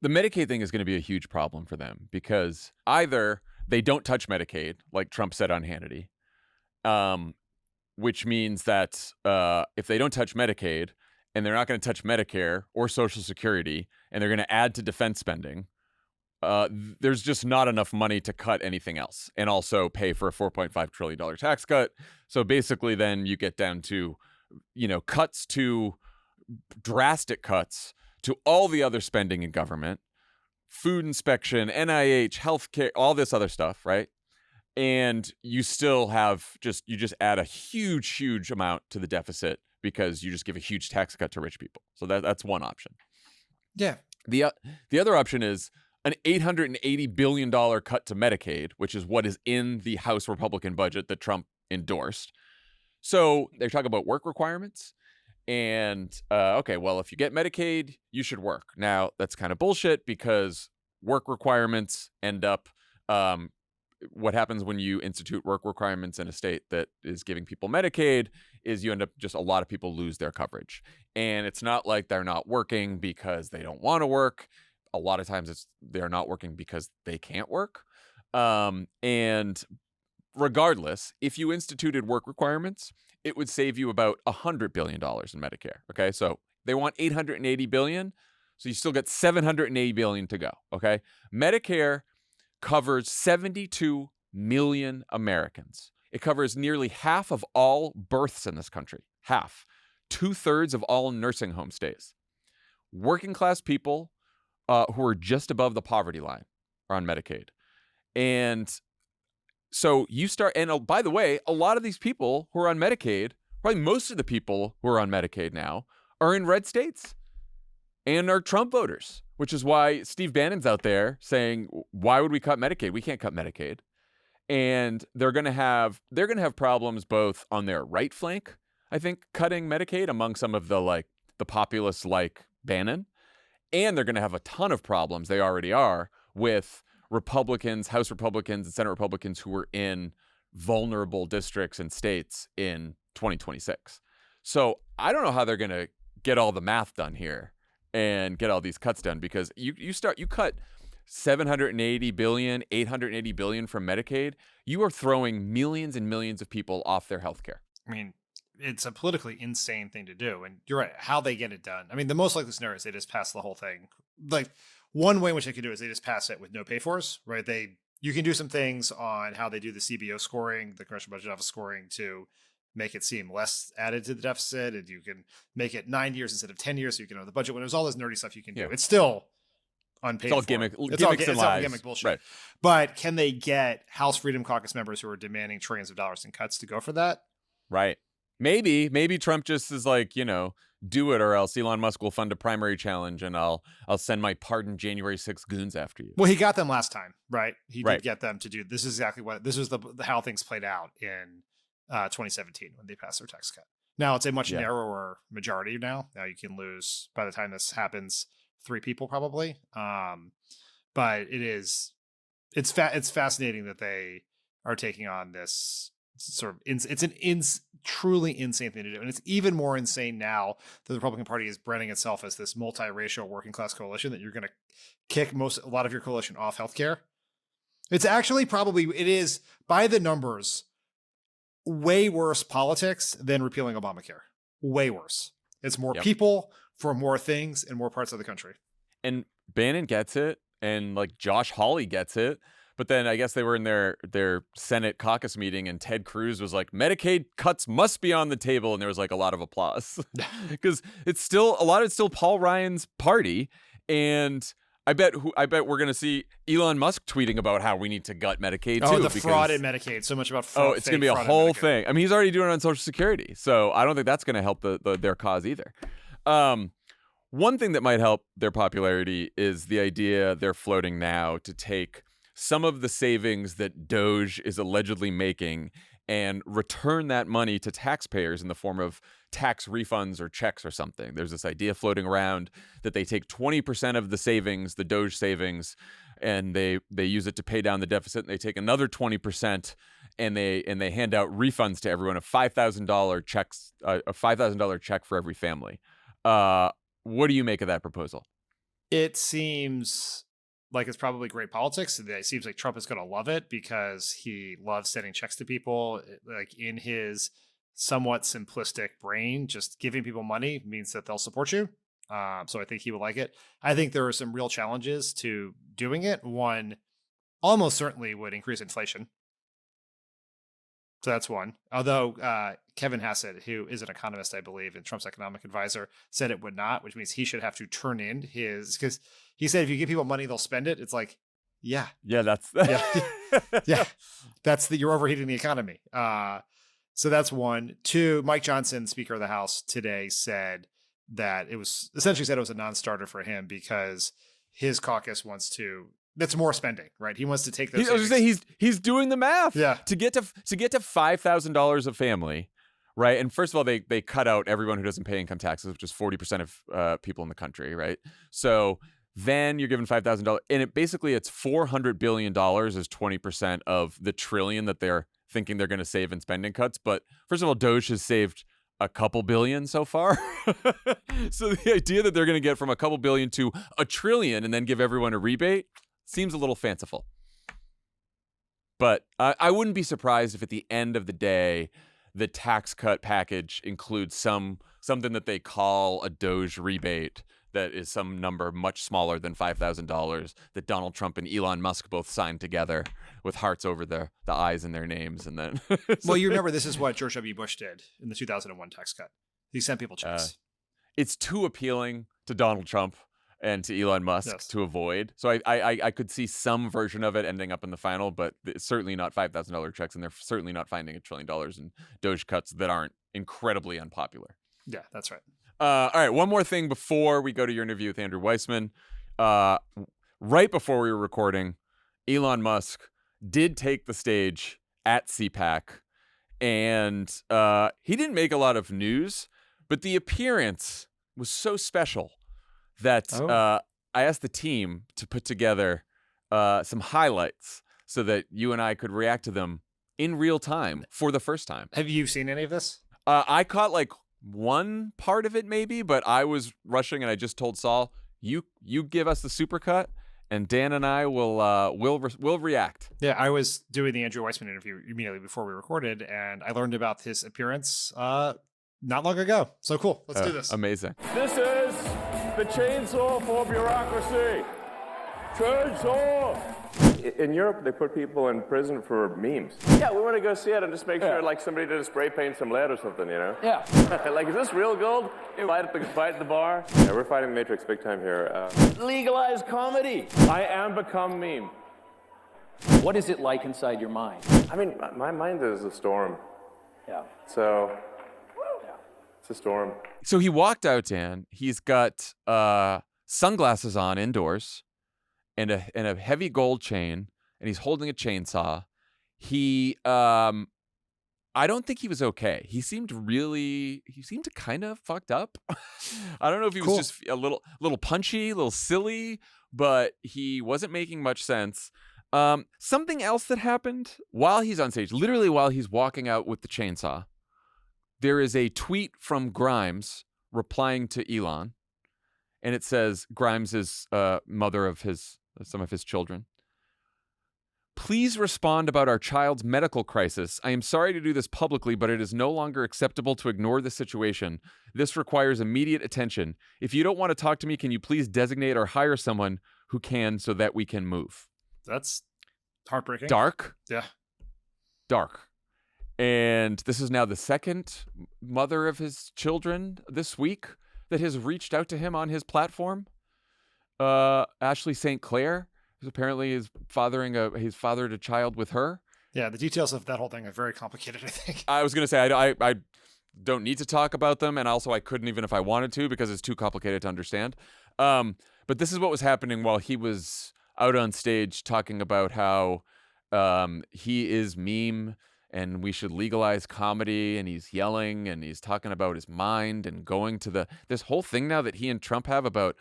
The Medicaid thing is going to be a huge problem for them because either they don't touch Medicaid, like Trump said on Hannity, which means that if they don't touch Medicaid and they're not going to touch Medicare or Social Security and they're going to add to defense spending, there's just not enough money to cut anything else and also pay for a $4.5 trillion tax cut. So basically then you get down to drastic cuts to all the other spending in government, food inspection, NIH, healthcare, all this other stuff, right? And you still have you just add a huge amount to the deficit because you just give a huge tax cut to rich people. So that's one option. Yeah. The other option is an $880 billion cut to Medicaid, which is what is in the House Republican budget that Trump endorsed. So they talk about work requirements and, okay, well, if you get Medicaid, you should work. Now, that's kind of bullshit because work requirements end up, what happens when you institute work requirements in a state that is giving people Medicaid is you end up just a lot of people lose their coverage. And it's not like they're not working because they don't want to work. A lot of times they're not working because they can't work. And regardless, if you instituted work requirements, it would save you about $100 billion in Medicare. Okay, so they want $880 billion, so you still get $780 billion to go. Okay, Medicare covers 72 million Americans. It covers nearly half of all births in this country. Half, 2/3 of all nursing home stays. Working class people who are just above the poverty line are on Medicaid, and so you start, and by the way, a lot of these people who are on Medicaid, probably most of the people who are on Medicaid now, are in red states and are Trump voters, which is why Steve Bannon's out there saying, why would we cut Medicaid? We can't cut Medicaid. And they're going to have problems both on their right flank, I think, cutting Medicaid among some of the populists like Bannon. And they're going to have a ton of problems, they already are, with Republicans, House Republicans and Senate Republicans who were in vulnerable districts and states in 2026. So I don't know how they're going to get all the math done here and get all these cuts done, because you cut $780 billion, $880 billion from Medicaid. You are throwing millions and millions of people off their health care. I mean, it's a politically insane thing to do. And you're right, how they get it done. I mean, the most likely scenario is they just pass the whole thing. Like, one way in which they could do it is they just pass it with no pay-fors, right? You can do some things on how they do the CBO scoring, the Congressional Budget Office scoring, to make it seem less added to the deficit. And you can make it 9 years instead of 10 years. So you can know the budget when there's all this nerdy stuff you can do. It's still unpaid. It's all gimmick. It's all gimmick bullshit. Right. But can they get House Freedom Caucus members who are demanding trillions of dollars in cuts to go for that? Right. Maybe Trump just is like, do it, or else Elon Musk will fund a primary challenge and I'll send my pardoned January 6th goons after you. Well, he got them last time, right? He did get them to do this. Is exactly what this was how things played out in 2017 when they passed their tax cut. Now it's a much narrower majority now. Now you can lose, by the time this happens, 3 people probably. But it's fascinating that they are taking on this sort of truly insane thing to do. And it's even more insane now that the Republican Party is branding itself as this multiracial working class coalition, that you're going to kick a lot of your coalition off healthcare. It's actually it is by the numbers way worse politics than repealing Obamacare. Way worse. It's more people for more things in more parts of the country. And Bannon gets it, and Josh Hawley gets it. But then I guess they were in their Senate caucus meeting, and Ted Cruz was like, Medicaid cuts must be on the table. And there was a lot of applause because it's still Paul Ryan's party. And I bet we're going to see Elon Musk tweeting about how we need to gut Medicaid too. Oh, the fraud in Medicaid. So much about fraud. Oh, it's going to be a whole thing. I mean, he's already doing it on Social Security. So I don't think that's going to help their cause either. One thing that might help their popularity is the idea they're floating now to take some of the savings that DOGE is allegedly making and return that money to taxpayers in the form of tax refunds or checks or something. There's this idea floating around that they take 20% of the savings, the DOGE savings, and they use it to pay down the deficit, and they take another 20% and they hand out refunds to everyone of $5,000 checks, a $5,000 check for every family. What do you make of that proposal? It seems like it's probably great politics. It seems like Trump is going to love it because he loves sending checks to people. Like, in his somewhat simplistic brain, just giving people money means that they'll support you. So I think he will like it. I think there are some real challenges to doing it. One, almost certainly would increase inflation. So that's one. Although Kevin Hassett, who is an economist, I believe, and Trump's economic advisor, said it would not, which means he should have to turn in his, because he said if you give people money, they'll spend it. It's like, yeah, that's you're overheating the economy. So that's one. Two, Mike Johnson, Speaker of the House, today said that it was a non-starter for him because his caucus wants to. That's more spending, right? He wants to take those. I was going to say he's doing the math. Yeah. To get to $5,000 a family, right? And first of all, they cut out everyone who doesn't pay income taxes, which is 40% of people in the country, right? So then you're given $5,000, and it's $400 billion is 20% of the trillion that they're thinking they're going to save in spending cuts. But first of all, DOGE has saved a couple billion so far. So the idea that they're going to get from a couple billion to $1 trillion and then give everyone a rebate seems a little fanciful. But I wouldn't be surprised if at the end of the day, the tax cut package includes something that they call a DOGE rebate that is some number much smaller than $5,000 that Donald Trump and Elon Musk both signed together with hearts over the eyes in their names. And then well, you remember this is what George W. Bush did in the 2001 tax cut. He sent people checks. It's too appealing to Donald Trump and to Elon Musk to avoid. So I could see some version of it ending up in the final, but it's certainly not $5,000 checks, and they're certainly not finding $1 trillion in DOGE cuts that aren't incredibly unpopular. Yeah, that's right. All right, one more thing before we go to your interview with Andrew Weissmann. right before we were recording, Elon Musk did take the stage at CPAC, and he didn't make a lot of news, but the appearance was so special that I asked the team to put together some highlights so that you and I could react to them in real time for the first time. Have you seen any of this? I caught like one part of it maybe, but I was rushing and I just told Saul, you give us the supercut and Dan and I will react. Yeah, I was doing the Andrew Weissmann interview immediately before we recorded, and I learned about his appearance not long ago. So cool. Let's do this. Amazing. This is the chainsaw for bureaucracy. Chainsaw! In Europe, they put people in prison for memes. Yeah, we want to go see it and just make sure, like, somebody didn't spray paint some lead or something, you know? Yeah. Like, is this real gold? Fight at the bar? Yeah, we're fighting the Matrix big time here. Legalized comedy. I am become meme. What is it like inside your mind? I mean, my mind is a storm. Yeah. So, it's a storm. So he walked out, Dan. He's got sunglasses on indoors and a heavy gold chain, and he's holding a chainsaw. He, I don't think he was okay. He seemed kind of fucked up. I don't know if he was just a little punchy, a little silly, but he wasn't making much sense. Something else that happened while he's on stage, literally while he's walking out with the chainsaw, there is a tweet from Grimes replying to Elon, and it says, Grimes is mother of some of his children. Please respond about our child's medical crisis. I am sorry to do this publicly, but it is no longer acceptable to ignore the situation. This requires immediate attention. If you don't want to talk to me, can you please designate or hire someone who can so that we can move? That's heartbreaking. Dark. Yeah. Dark. And this is now the second mother of his children this week that has reached out to him on his platform. Ashley St. Clair is apparently he's fathered a child with her. Yeah, the details of that whole thing are very complicated, I think. I was going to say, I don't need to talk about them, and also I couldn't even if I wanted to because it's too complicated to understand. But this is what was happening while he was out on stage talking about how he is meme and we should legalize comedy, and he's yelling and he's talking about his mind and going to this whole thing now that he and Trump have about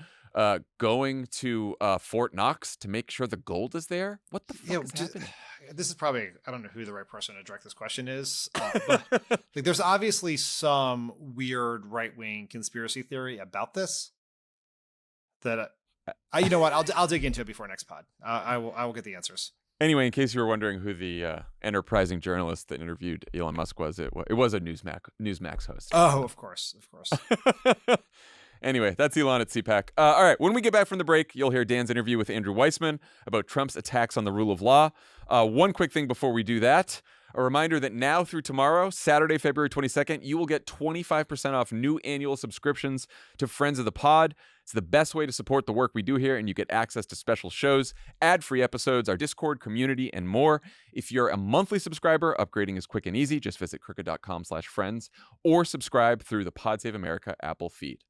going to Fort Knox to make sure the gold is there. What the fuck is happening? This is probably, I don't know who the right person to direct this question is, but like, there's obviously some weird right-wing conspiracy theory about this that you know what, I'll dig into it before next pod. I will get the answers. Anyway, in case you were wondering who the enterprising journalist that interviewed Elon Musk was, it was a Newsmax host. Oh, of course. Anyway, that's Elon at CPAC. All right, when we get back from the break, you'll hear Dan's interview with Andrew Weissmann about Trump's attacks on the rule of law. One quick thing before we do that. A reminder that now through tomorrow, Saturday, February 22nd, you will get 25% off new annual subscriptions to Friends of the Pod. It's the best way to support the work we do here, and you get access to special shows, ad-free episodes, our Discord community, and more. If you're a monthly subscriber, upgrading is quick and easy. Just visit crooked.com/friends or subscribe through the Pod Save America Apple feed.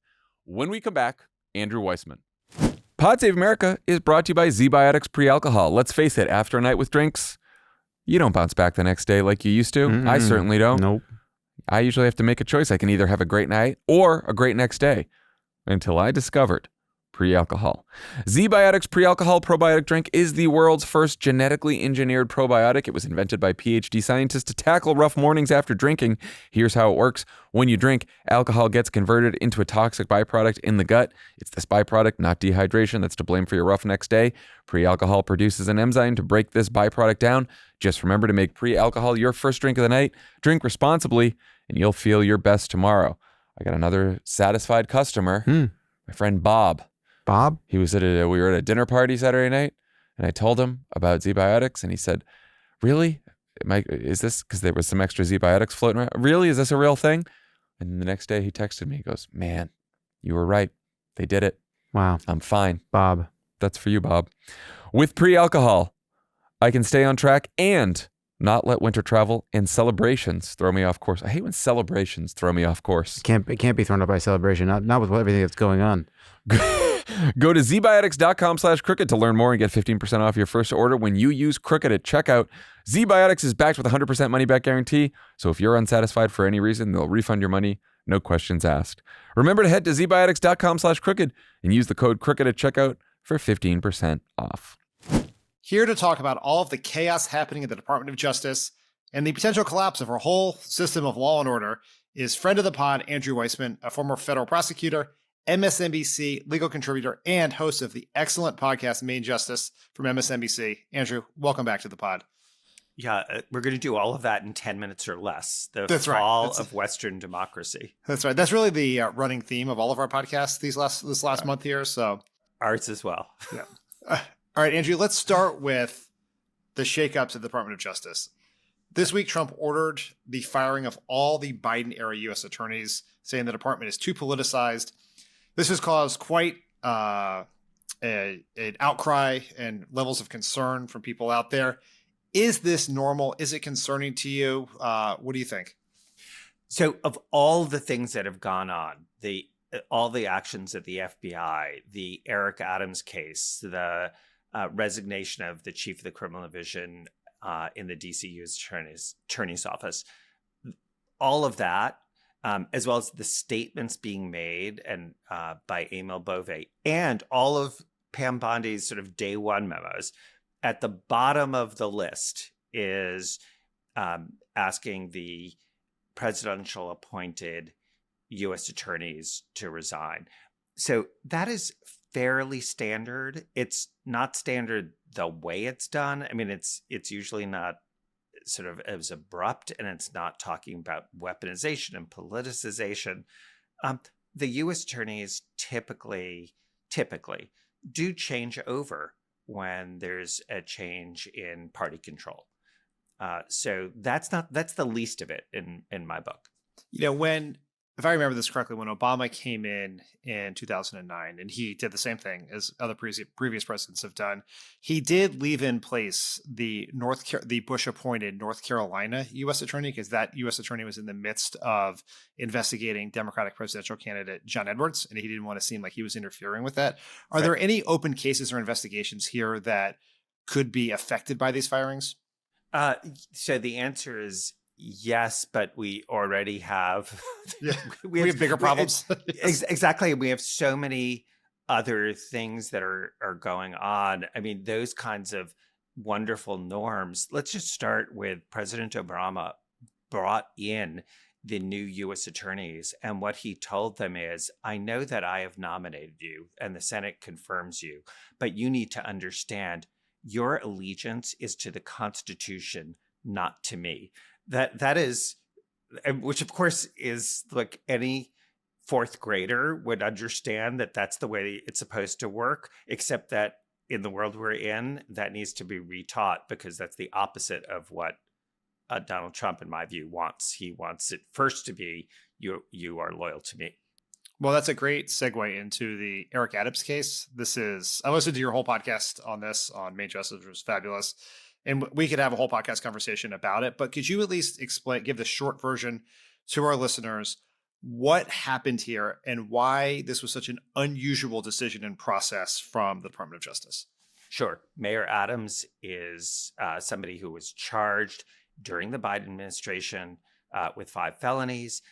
When we come back, Andrew Weissmann. Pod Save America is brought to you by Z-Biotics Pre-Alcohol. Let's face it, after a night with drinks, you don't bounce back the next day like you used to. I certainly don't. Nope. I usually have to make a choice. I can either have a great night or a great next day. Until I discovered pre-alcohol. Z-Biotics Pre-Alcohol Probiotic Drink is the world's first genetically engineered probiotic. It was invented by PhD scientists to tackle rough mornings after drinking. Here's how it works. When you drink, alcohol gets converted into a toxic byproduct in the gut. It's this byproduct, not dehydration, that's to blame for your rough next day. Pre-alcohol produces an enzyme to break this byproduct down. Just remember to make pre-alcohol your first drink of the night. Drink responsibly, and you'll feel your best tomorrow. I got another satisfied customer, my friend Bob. Bob? He was we were at a dinner party Saturday night, and I told him about Z-Biotics, and he said, really? Is this, because there was some extra Z-Biotics floating around, really? Is this a real thing? And the next day he texted me, he goes, man, you were right. They did it. Wow. I'm fine. Bob. That's for you, Bob. With pre-alcohol, I can stay on track and not let winter travel and celebrations throw me off course. I hate when celebrations throw me off course. It can't be thrown up by celebration. Not with everything that's going on. Go to zbiotics.com/crooked to learn more and get 15% off your first order when you use Crooked at checkout. ZBiotics is backed with a 100% money-back guarantee, so if you're unsatisfied for any reason, they'll refund your money, no questions asked. Remember to head to zbiotics.com/crooked and use the code Crooked at checkout for 15% off. Here to talk about all of the chaos happening in the Department of Justice and the potential collapse of our whole system of law and order is friend of the pod, Andrew Weissmann, a former federal prosecutor, MSNBC legal contributor, and host of the excellent podcast Main Justice from MSNBC. Andrew, welcome back to the pod. Yeah, we're going to do all of that in 10 minutes or less. That's fall right. of Western democracy. That's right. That's really the running theme of all of our podcasts this last month here. So ours as well. Yeah. All right, Andrew, let's start with the shakeups at the Department of Justice. This week, Trump ordered the firing of all the Biden-era U.S. attorneys, saying the department is too politicized. This has caused quite an outcry and levels of concern from people out there. Is this normal? Is it concerning to you? What do you think? So of all the things that have gone on, all the actions of the FBI, the Eric Adams case, the resignation of the chief of the criminal division in the D.C. U.S. Attorney's Office, all of that, as well as the statements being made and by Emil Bove and all of Pam Bondi's sort of day one memos, at the bottom of the list is asking the presidential appointed U.S. attorneys to resign. So that is fairly standard. It's not standard the way it's done. I mean, it's usually not sort of as abrupt, and it's not talking about weaponization and politicization. The U.S. attorneys typically do change over when there's a change in party control. So that's the least of it in my book. You know, if I remember this correctly, when Obama came in 2009, and he did the same thing as other previous presidents have done, he did leave in place the Bush-appointed North Carolina U.S. attorney, because that U.S. attorney was in the midst of investigating Democratic presidential candidate John Edwards, and he didn't want to seem like he was interfering with that. Are there any open cases or investigations here that could be affected by these firings? So the answer is yes, but we already have. Yeah, we have bigger problems. Yes. Exactly. We have so many other things that are going on. I mean, those kinds of wonderful norms. Let's just start with President Obama brought in the new U.S. attorneys. And what he told them is, I know that I have nominated you and the Senate confirms you, but you need to understand your allegiance is to the Constitution, not to me. That is, which of course is like any fourth grader would understand that that's the way it's supposed to work, except that in the world we're in, that needs to be retaught, because that's the opposite of what Donald Trump, in my view, wants. He wants it first to be, you are loyal to me. Well, that's a great segue into the Eric Adams case. I listened to your whole podcast on this on Main Justice, which was fabulous. And we could have a whole podcast conversation about it, but could you at least give the short version to our listeners what happened here and why this was such an unusual decision and process from the Department of Justice? Sure. Mayor Adams is somebody who was charged during the Biden administration with 5 felonies.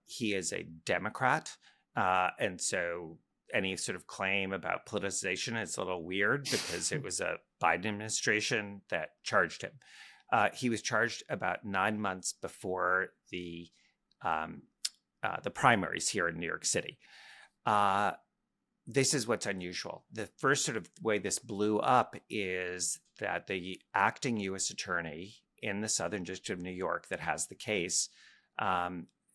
He is a Democrat. And so any sort of claim about politicization is a little weird because it was a Biden administration that charged him. He was charged about 9 months before the primaries here in New York City. This is what's unusual. The first sort of way this blew up is that the acting U.S. attorney in the Southern District of New York that has the case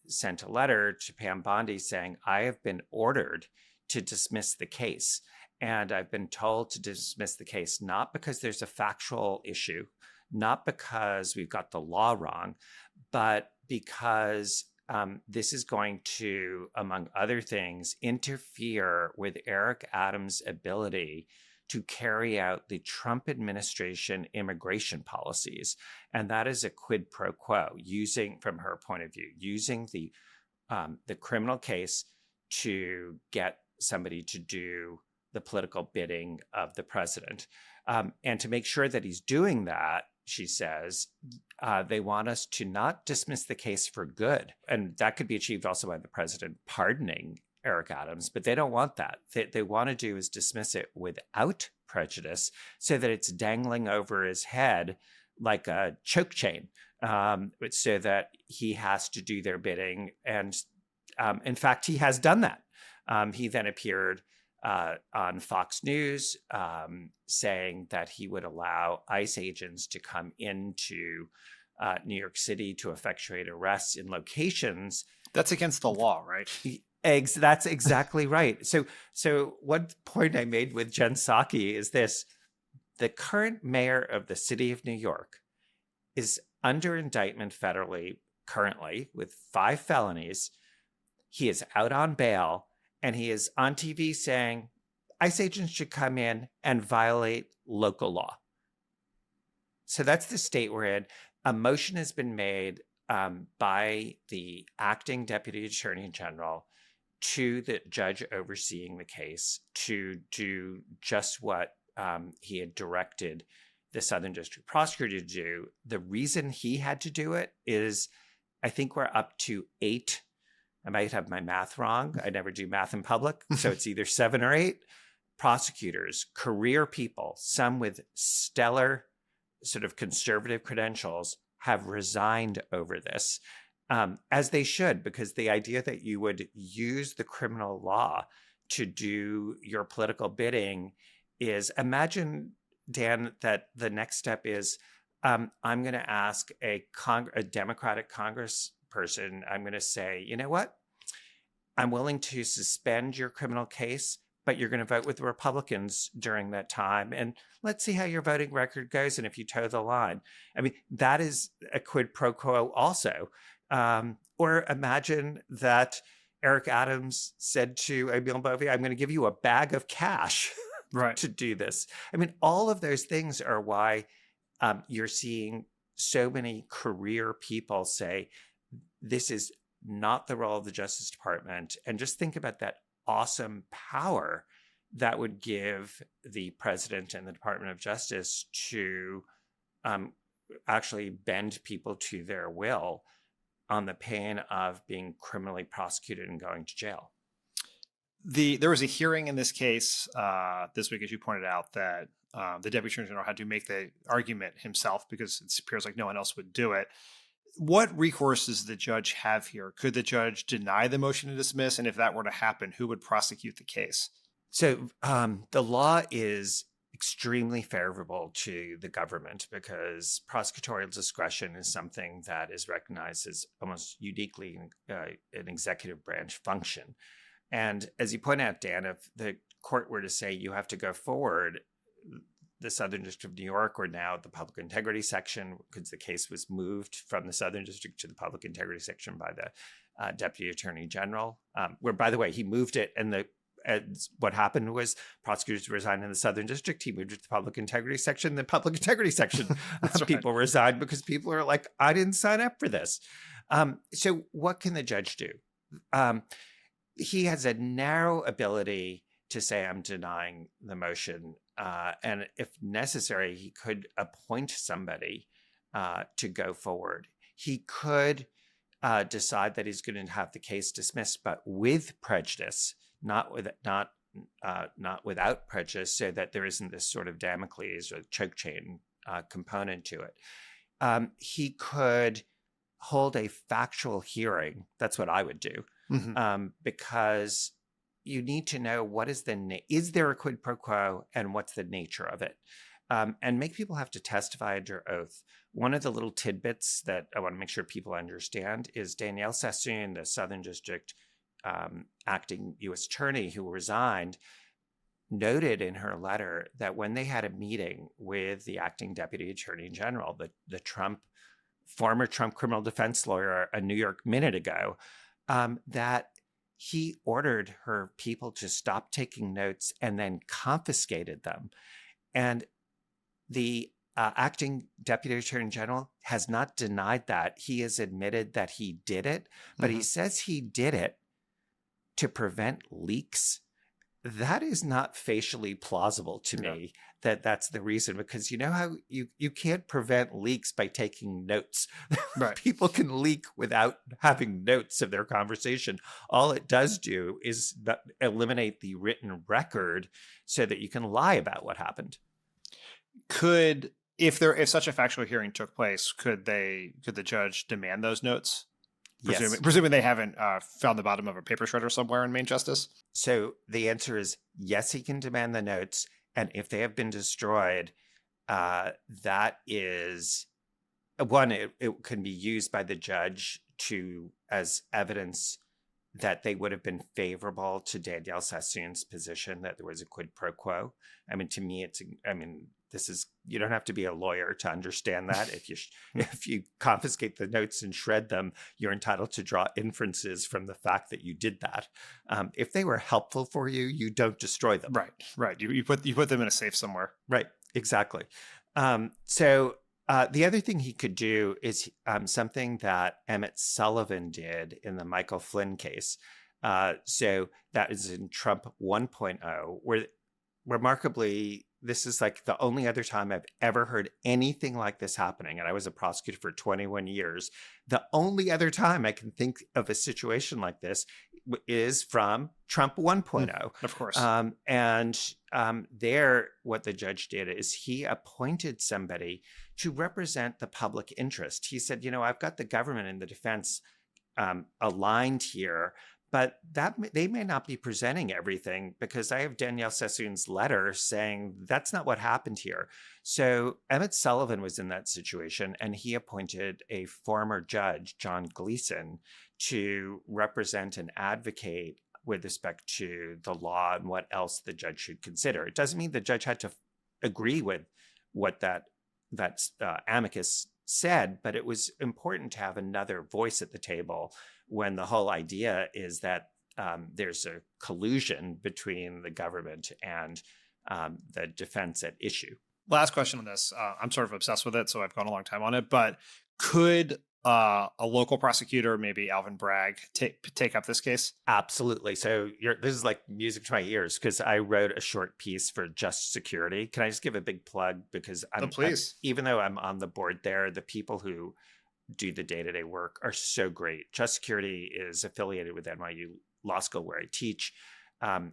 sent a letter to Pam Bondi saying, I have been ordered to dismiss the case. And I've been told to dismiss the case, not because there's a factual issue, not because we've got the law wrong, but because this is going to, among other things, interfere with Eric Adams' ability to carry out the Trump administration immigration policies. And that is a quid pro quo, from her point of view, using the criminal case to get somebody to do the political bidding of the president. And to make sure that he's doing that, she says, they want us to not dismiss the case for good. And that could be achieved also by the president pardoning Eric Adams, but they don't want that. They want to do is dismiss it without prejudice so that it's dangling over his head like a choke chain, so that he has to do their bidding. And in fact, he has done that. He then appeared on Fox News saying that he would allow ICE agents to come into New York City to effectuate arrests in locations. That's against the law, right? That's exactly right. So one point I made with Jen Psaki is this: the current mayor of the city of New York is under indictment federally currently with 5 felonies. He is out on bail, and he is on TV saying ICE agents should come in and violate local law. So that's the state we're in. A motion has been made by the acting deputy attorney general to the judge overseeing the case to do just what he had directed the Southern District prosecutor to do. The reason he had to do it is, I think we're up to 8. I might have my math wrong. I never do math in public. So it's either 7 or 8 prosecutors, career people, some with stellar sort of conservative credentials, have resigned over this, as they should, because the idea that you would use the criminal law to do your political bidding is, imagine, Dan, that the next step is, I'm going to ask a Democratic Congressperson, I'm going to say, you know what? I'm willing to suspend your criminal case, but you're going to vote with the Republicans during that time. And let's see how your voting record goes and if you toe the line. I mean, that is a quid pro quo also. Or imagine that Eric Adams said to Emile Bovee, I'm going to give you a bag of cash right. to do this. I mean, all of those things are why you're seeing so many career people say, this is not the role of the Justice Department. And just think about that awesome power that would give the president and the Department of Justice to actually bend people to their will on the pain of being criminally prosecuted and going to jail. There was a hearing in this case this week, as you pointed out, that the Deputy Attorney General had to make the argument himself because it appears like no one else would do it. What recourse does the judge have here? Could the judge deny the motion to dismiss? And if that were to happen, who would prosecute the case? So the law is extremely favorable to the government because prosecutorial discretion is something that is recognized as almost uniquely an executive branch function. And as you point out, Dan, if the court were to say you have to go forward, the Southern District of New York, or now the Public Integrity Section, because the case was moved from the Southern District to the Public Integrity Section by the Deputy Attorney General, where, by the way, he moved it, and what happened was prosecutors resigned in the Southern District. He moved it to the Public Integrity Section. The Public Integrity Section people resigned because people are like, I didn't sign up for this. So what can the judge do? He has a narrow ability to say, I'm denying the motion. And if necessary, he could appoint somebody to go forward. He could decide that he's going to have the case dismissed, but with prejudice, not without prejudice, so that there isn't this sort of Damocles or choke chain component to it. He could hold a factual hearing. That's what I would do, because you need to know what is is there a quid pro quo and what's the nature of it, and make people have to testify under oath. One of the little tidbits that I want to make sure people understand is Danielle Sassoon, the Southern District acting U.S. attorney who resigned, noted in her letter that when they had a meeting with the acting deputy attorney general, the former Trump criminal defense lawyer, a New York minute ago, that he ordered her people to stop taking notes and then confiscated them. And the acting deputy attorney general has not denied that. He has admitted that he did it, but he says he did it to prevent leaks that is not facially plausible to me that that's the reason, because you know how you can't prevent leaks by taking notes. Right. People can leak without having notes of their conversation. All it does do is eliminate the written record so that you can lie about what happened. If such a factual hearing took place, could the judge demand those notes? Yes. Presuming they haven't found the bottom of a paper shredder somewhere in Main Justice? So the answer is yes, he can demand the notes. And if they have been destroyed, that is one, it can be used by the judge as evidence that they would have been favorable to Danielle Sassoon's position, that there was a quid pro quo. I mean, to me, you don't have to be a lawyer to understand that. If you confiscate the notes and shred them, you're entitled to draw inferences from the fact that you did that. If they were helpful for you, you don't destroy them. Right. You put them in a safe somewhere. Right. Exactly. So the other thing he could do is something that Emmett Sullivan did in the Michael Flynn case. So that is in Trump 1.0, where remarkably, this is like the only other time I've ever heard anything like this happening. And I was a prosecutor for 21 years. The only other time I can think of a situation like this is from Trump 1.0. Of course. There, what the judge did is he appointed somebody to represent the public interest. He said, I've got the government and the defense aligned here, but they may not be presenting everything, because I have Danielle Sassoon's letter saying that's not what happened here. So Emmett Sullivan was in that situation, and he appointed a former judge, John Gleason, to represent and advocate with respect to the law and what else the judge should consider. It doesn't mean the judge had to agree with what that amicus said, but it was important to have another voice at the table when the whole idea is that there's a collusion between the government and the defense at issue. Last question on this. I'm sort of obsessed with it, so I've gone a long time on it, but could a local prosecutor, maybe Alvin Bragg, take up this case? Absolutely. So this is like music to my ears, because I wrote a short piece for Just Security. Can I just give a big plug? Because please. Even though I'm on the board there, the people who do the day-to-day work are so great. Just Security is affiliated with NYU Law School, where I teach.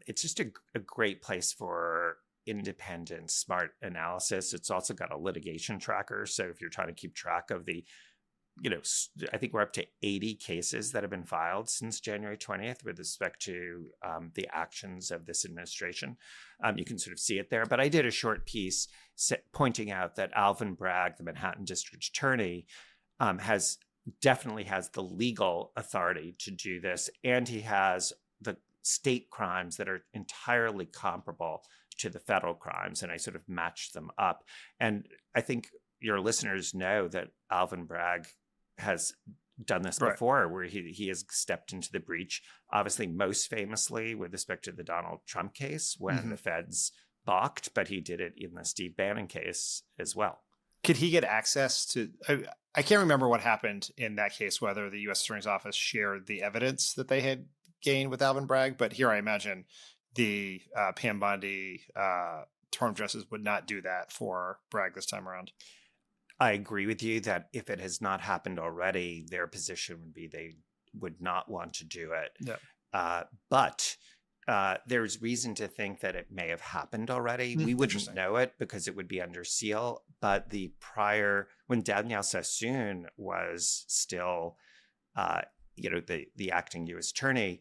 It's just a great place for independent, smart analysis. It's also got a litigation tracker. So if you're trying to keep track of I think we're up to 80 cases that have been filed since January 20th with respect to the actions of this administration. You can sort of see it there. But I did a short piece pointing out that Alvin Bragg, the Manhattan District Attorney, definitely has the legal authority to do this. And he has the state crimes that are entirely comparable to the federal crimes. And I sort of matched them up. And I think your listeners know that Alvin Bragg has done this before, where he has stepped into the breach, obviously most famously with respect to the Donald Trump case when the feds balked, but he did it in the Steve Bannon case as well. Could he get access to, I can't remember what happened in that case, whether the U.S. Attorney's Office shared the evidence that they had gained with Alvin Bragg, but here I imagine the Pam Bondi Department of Justice would not do that for Bragg this time around. I agree with you that if it has not happened already, their position would be they would not want to do it. Yeah. But there's reason to think that it may have happened already. We wouldn't know it because it would be under seal. But when Danielle Sassoon was still, the acting U.S. attorney,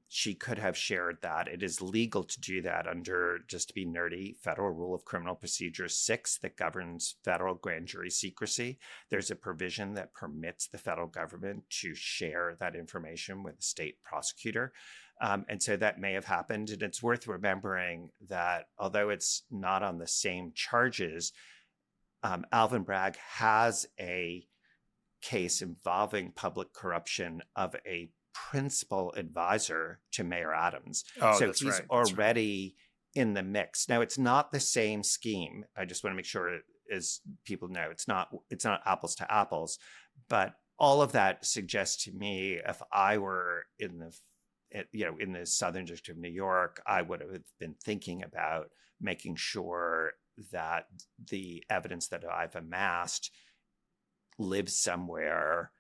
she could have shared that. It is legal to do that under, just to be nerdy, Federal Rule of Criminal Procedure 6 that governs federal grand jury secrecy. There's a provision that permits the federal government to share that information with the state prosecutor. And so that may have happened. And it's worth remembering that although it's not on the same charges, Alvin Bragg has a case involving public corruption of a principal advisor to Mayor Adams. So he's already in the mix. Now, it's not the same scheme. I just want to make sure, as people know, it's not apples to apples. But all of that suggests to me, if I were in the in the Southern District of New York, I would have been thinking about making sure that the evidence that I've amassed lives somewhere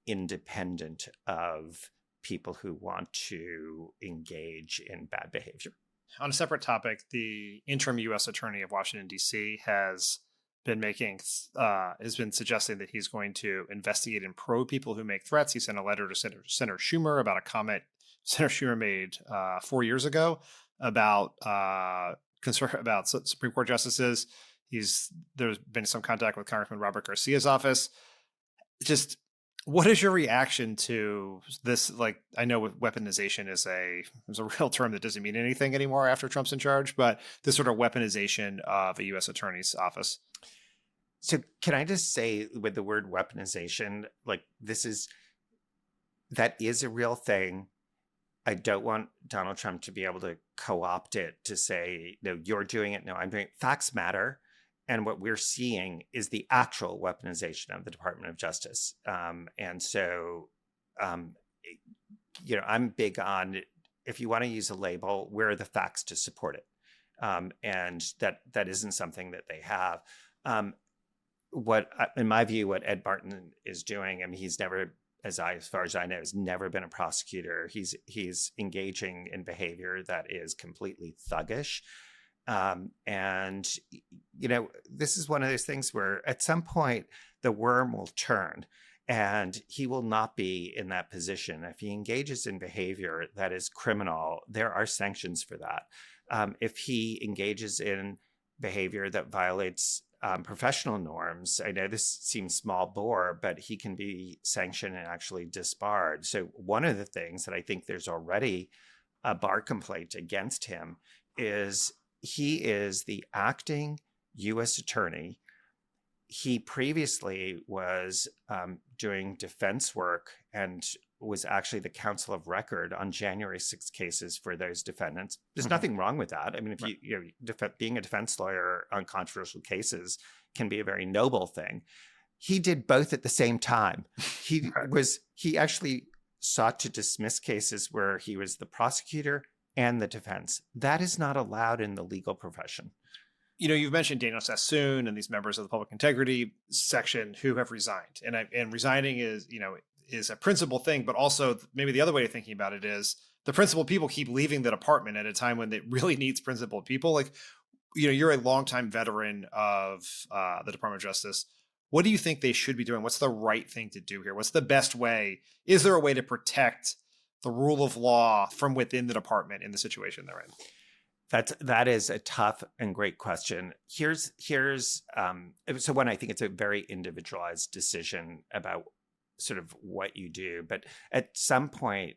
independent of people who want to engage in bad behavior. On a separate topic, the interim U.S. Attorney of Washington, D.C. has been suggesting that he's going to investigate and probe people who make threats. He sent a letter to Senator Schumer about a comment Senator Schumer made 4 years ago about concern about Supreme Court justices. There's been some contact with Congressman Robert Garcia's office. Just what is your reaction to this? Like, I know weaponization is a real term that doesn't mean anything anymore after Trump's in charge, but this sort of weaponization of a U.S. attorney's office. So can I just say, with the word weaponization, like that is a real thing. I don't want Donald Trump to be able to co-opt it to say, no, you're doing it. No, I'm doing it. Facts matter. And what we're seeing is the actual weaponization of the Department of Justice. And so, I'm big on, if you want to use a label, where are the facts to support it? And that isn't something that they have. In my view, what Ed Martin is doing, I mean, he's never, as far as I know, has never been a prosecutor. He's engaging in behavior that is completely thuggish. And this is one of those things where at some point the worm will turn and he will not be in that position. If he engages in behavior that is criminal, there are sanctions for that. If he engages in behavior that violates professional norms, I know this seems small bore, but he can be sanctioned and actually disbarred. So one of the things that I think there's already a bar complaint against him is he is the acting U.S. attorney. He previously was doing defense work and was actually the counsel of record on January 6 cases for those defendants. There's nothing wrong with that. I mean, if being a defense lawyer on controversial cases can be a very noble thing. He did both at the same time. He actually sought to dismiss cases where he was the prosecutor and the defense. That is not allowed in the legal profession. You've mentioned Daniel Sassoon and these members of the public integrity section who have resigned. And resigning is a principal thing, but also maybe the other way of thinking about it is the principal people keep leaving the department at a time when it really needs principled people. Like, you're a longtime veteran of the Department of Justice. What do you think they should be doing? What's the right thing to do here? What's the best way? Is there a way to protect the rule of law from within the department in the situation they're in? That is a tough and great question. Here's so one, I think it's a very individualized decision about sort of what you do, but at some point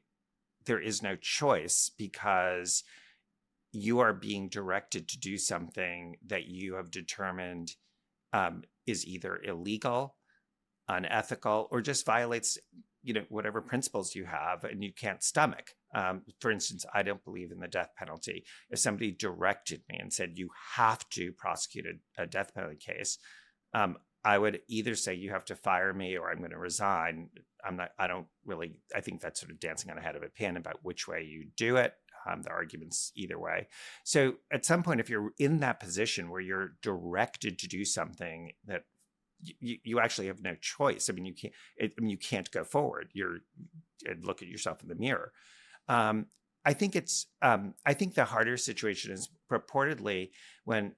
there is no choice because you are being directed to do something that you have determined is either illegal, unethical, or just violates whatever principles you have and you can't stomach. For instance, I don't believe in the death penalty. If somebody directed me and said, you have to prosecute a death penalty case, I would either say you have to fire me or I'm going to resign. I think that's sort of dancing on the head of a pin about which way you do it. The arguments either way. So at some point, if you're in that position where you're directed to do something that you actually have no choice. I mean, you can't go forward. Look at yourself in the mirror. I think the harder situation is purportedly when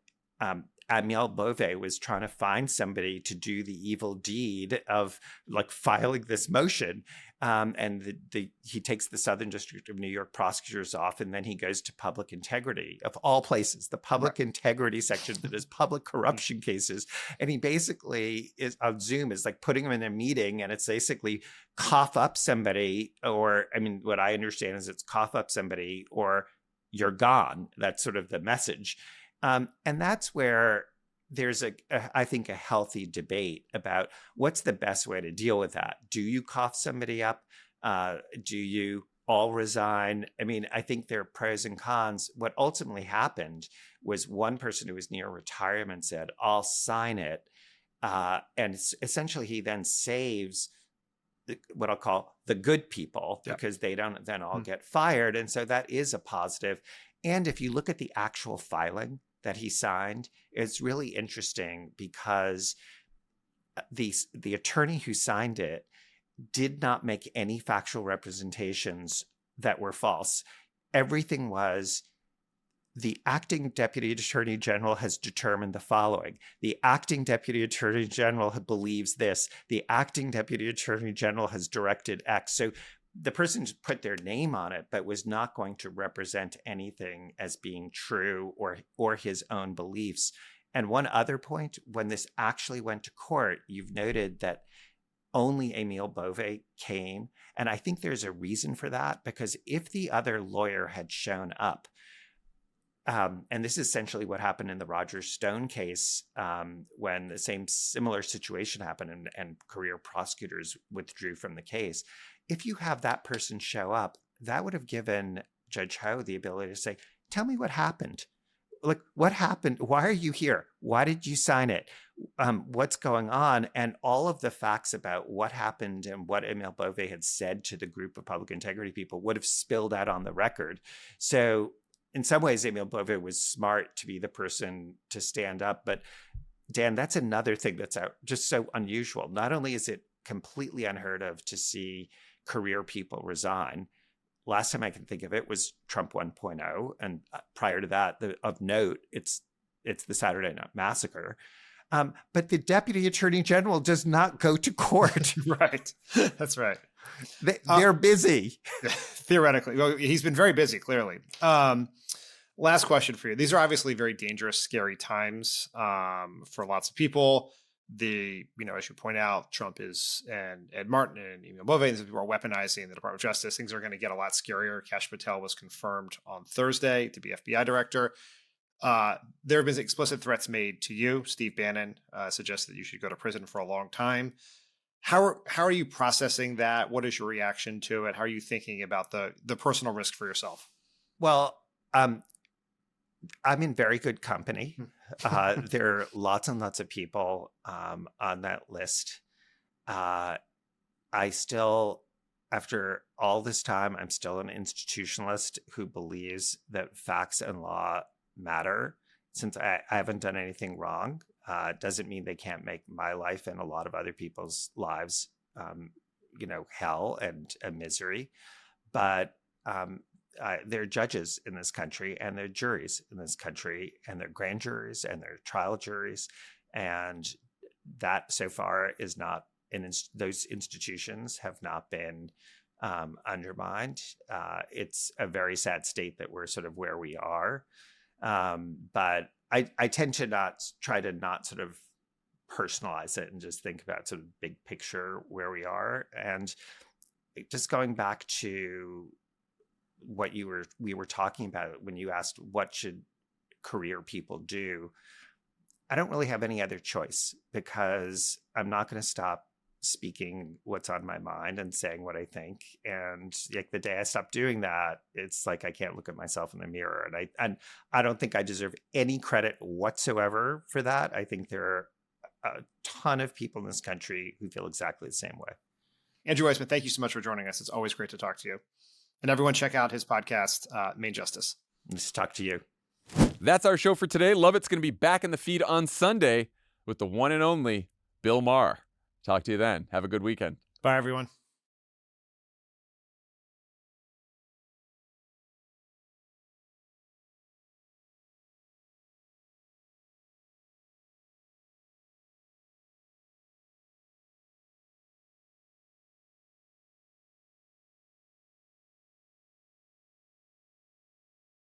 Amiel Bove was trying to find somebody to do the evil deed of like filing this motion. And he takes the Southern District of New York prosecutors off, and then he goes to public integrity, of all places, the public integrity section that is public corruption cases. And he basically is on Zoom is like putting them in a meeting, and it's basically cough up somebody, or I mean, what I understand is it's cough up somebody or you're gone. That's sort of the message. And that's where there's I think a healthy debate about what's the best way to deal with that. Do you cough somebody up? Do you all resign? I mean, I think there are pros and cons. What ultimately happened was one person who was near retirement said, I'll sign it. And essentially he then saves what I'll call the good people, because they don't then all get fired. And so that is a positive. And if you look at the actual filing that he signed, it's really interesting because the attorney who signed it did not make any factual representations that were false. Everything was, the acting deputy attorney general has determined the following. The acting deputy attorney general believes this. The acting deputy attorney general has directed X. So the person just put their name on it, but was not going to represent anything as being true or his own beliefs. And one other point, when this actually went to court, you've noted that only Emile Beauvais came. And I think there's a reason for that, because if the other lawyer had shown up, and this is essentially what happened in the Roger Stone case, when the similar situation happened and career prosecutors withdrew from the case. If you have that person show up, that would have given Judge Ho the ability to say, tell me what happened. Like, what happened? Why are you here? Why did you sign it? What's going on? And all of the facts about what happened and what Emile Beauvais had said to the group of public integrity people would have spilled out on the record. So in some ways, Emile Beauvais was smart to be the person to stand up. But Dan, that's another thing that's just so unusual. Not only is it completely unheard of to see career people resign. Last time I can think of it was Trump 1.0. And prior to that, of note, it's the Saturday Night Massacre. But the deputy attorney general does not go to court. Right. That's right. They're busy. Theoretically. Well, he's been very busy, clearly. Last question for you. These are obviously very dangerous, scary times for lots of people. As you point out, Trump and Ed Martin and Emile Beauvais are weaponizing the Department of Justice. Things are going to get a lot scarier. Kash Patel was confirmed on Thursday to be FBI director. There have been explicit threats made to you. Steve Bannon suggested that you should go to prison for a long time. How are you processing that? What is your reaction to it? How are you thinking about the personal risk for yourself? Well, I'm in very good company. There are lots and lots of people on that list. I still, after all this time, I'm still an institutionalist who believes that facts and law matter. Since I haven't done anything wrong, doesn't mean they can't make my life and a lot of other people's lives, hell and a misery. But there are judges in this country, and there are juries in this country, and there are grand juries, and there are trial juries, and that so far is not. Those institutions have not been undermined. It's a very sad state that we're sort of where we are, but I tend to not sort of personalize it and just think about sort of big picture where we are. And just going back to what we were talking about when you asked what should career people do, I don't really have any other choice, because I'm not going to stop speaking what's on my mind and saying what I think. And like the day I stop doing that, it's like I can't look at myself in the mirror. And I don't think I deserve any credit whatsoever for that. I think there are a ton of people in this country who feel exactly the same way. Andrew Weissmann, thank you so much for joining us. It's always great to talk to you. And everyone check out his podcast, Main Justice. Nice to talk to you. That's our show for today. Lovett's going to be back in the feed on Sunday with the one and only Bill Maher. Talk to you then. Have a good weekend. Bye, everyone.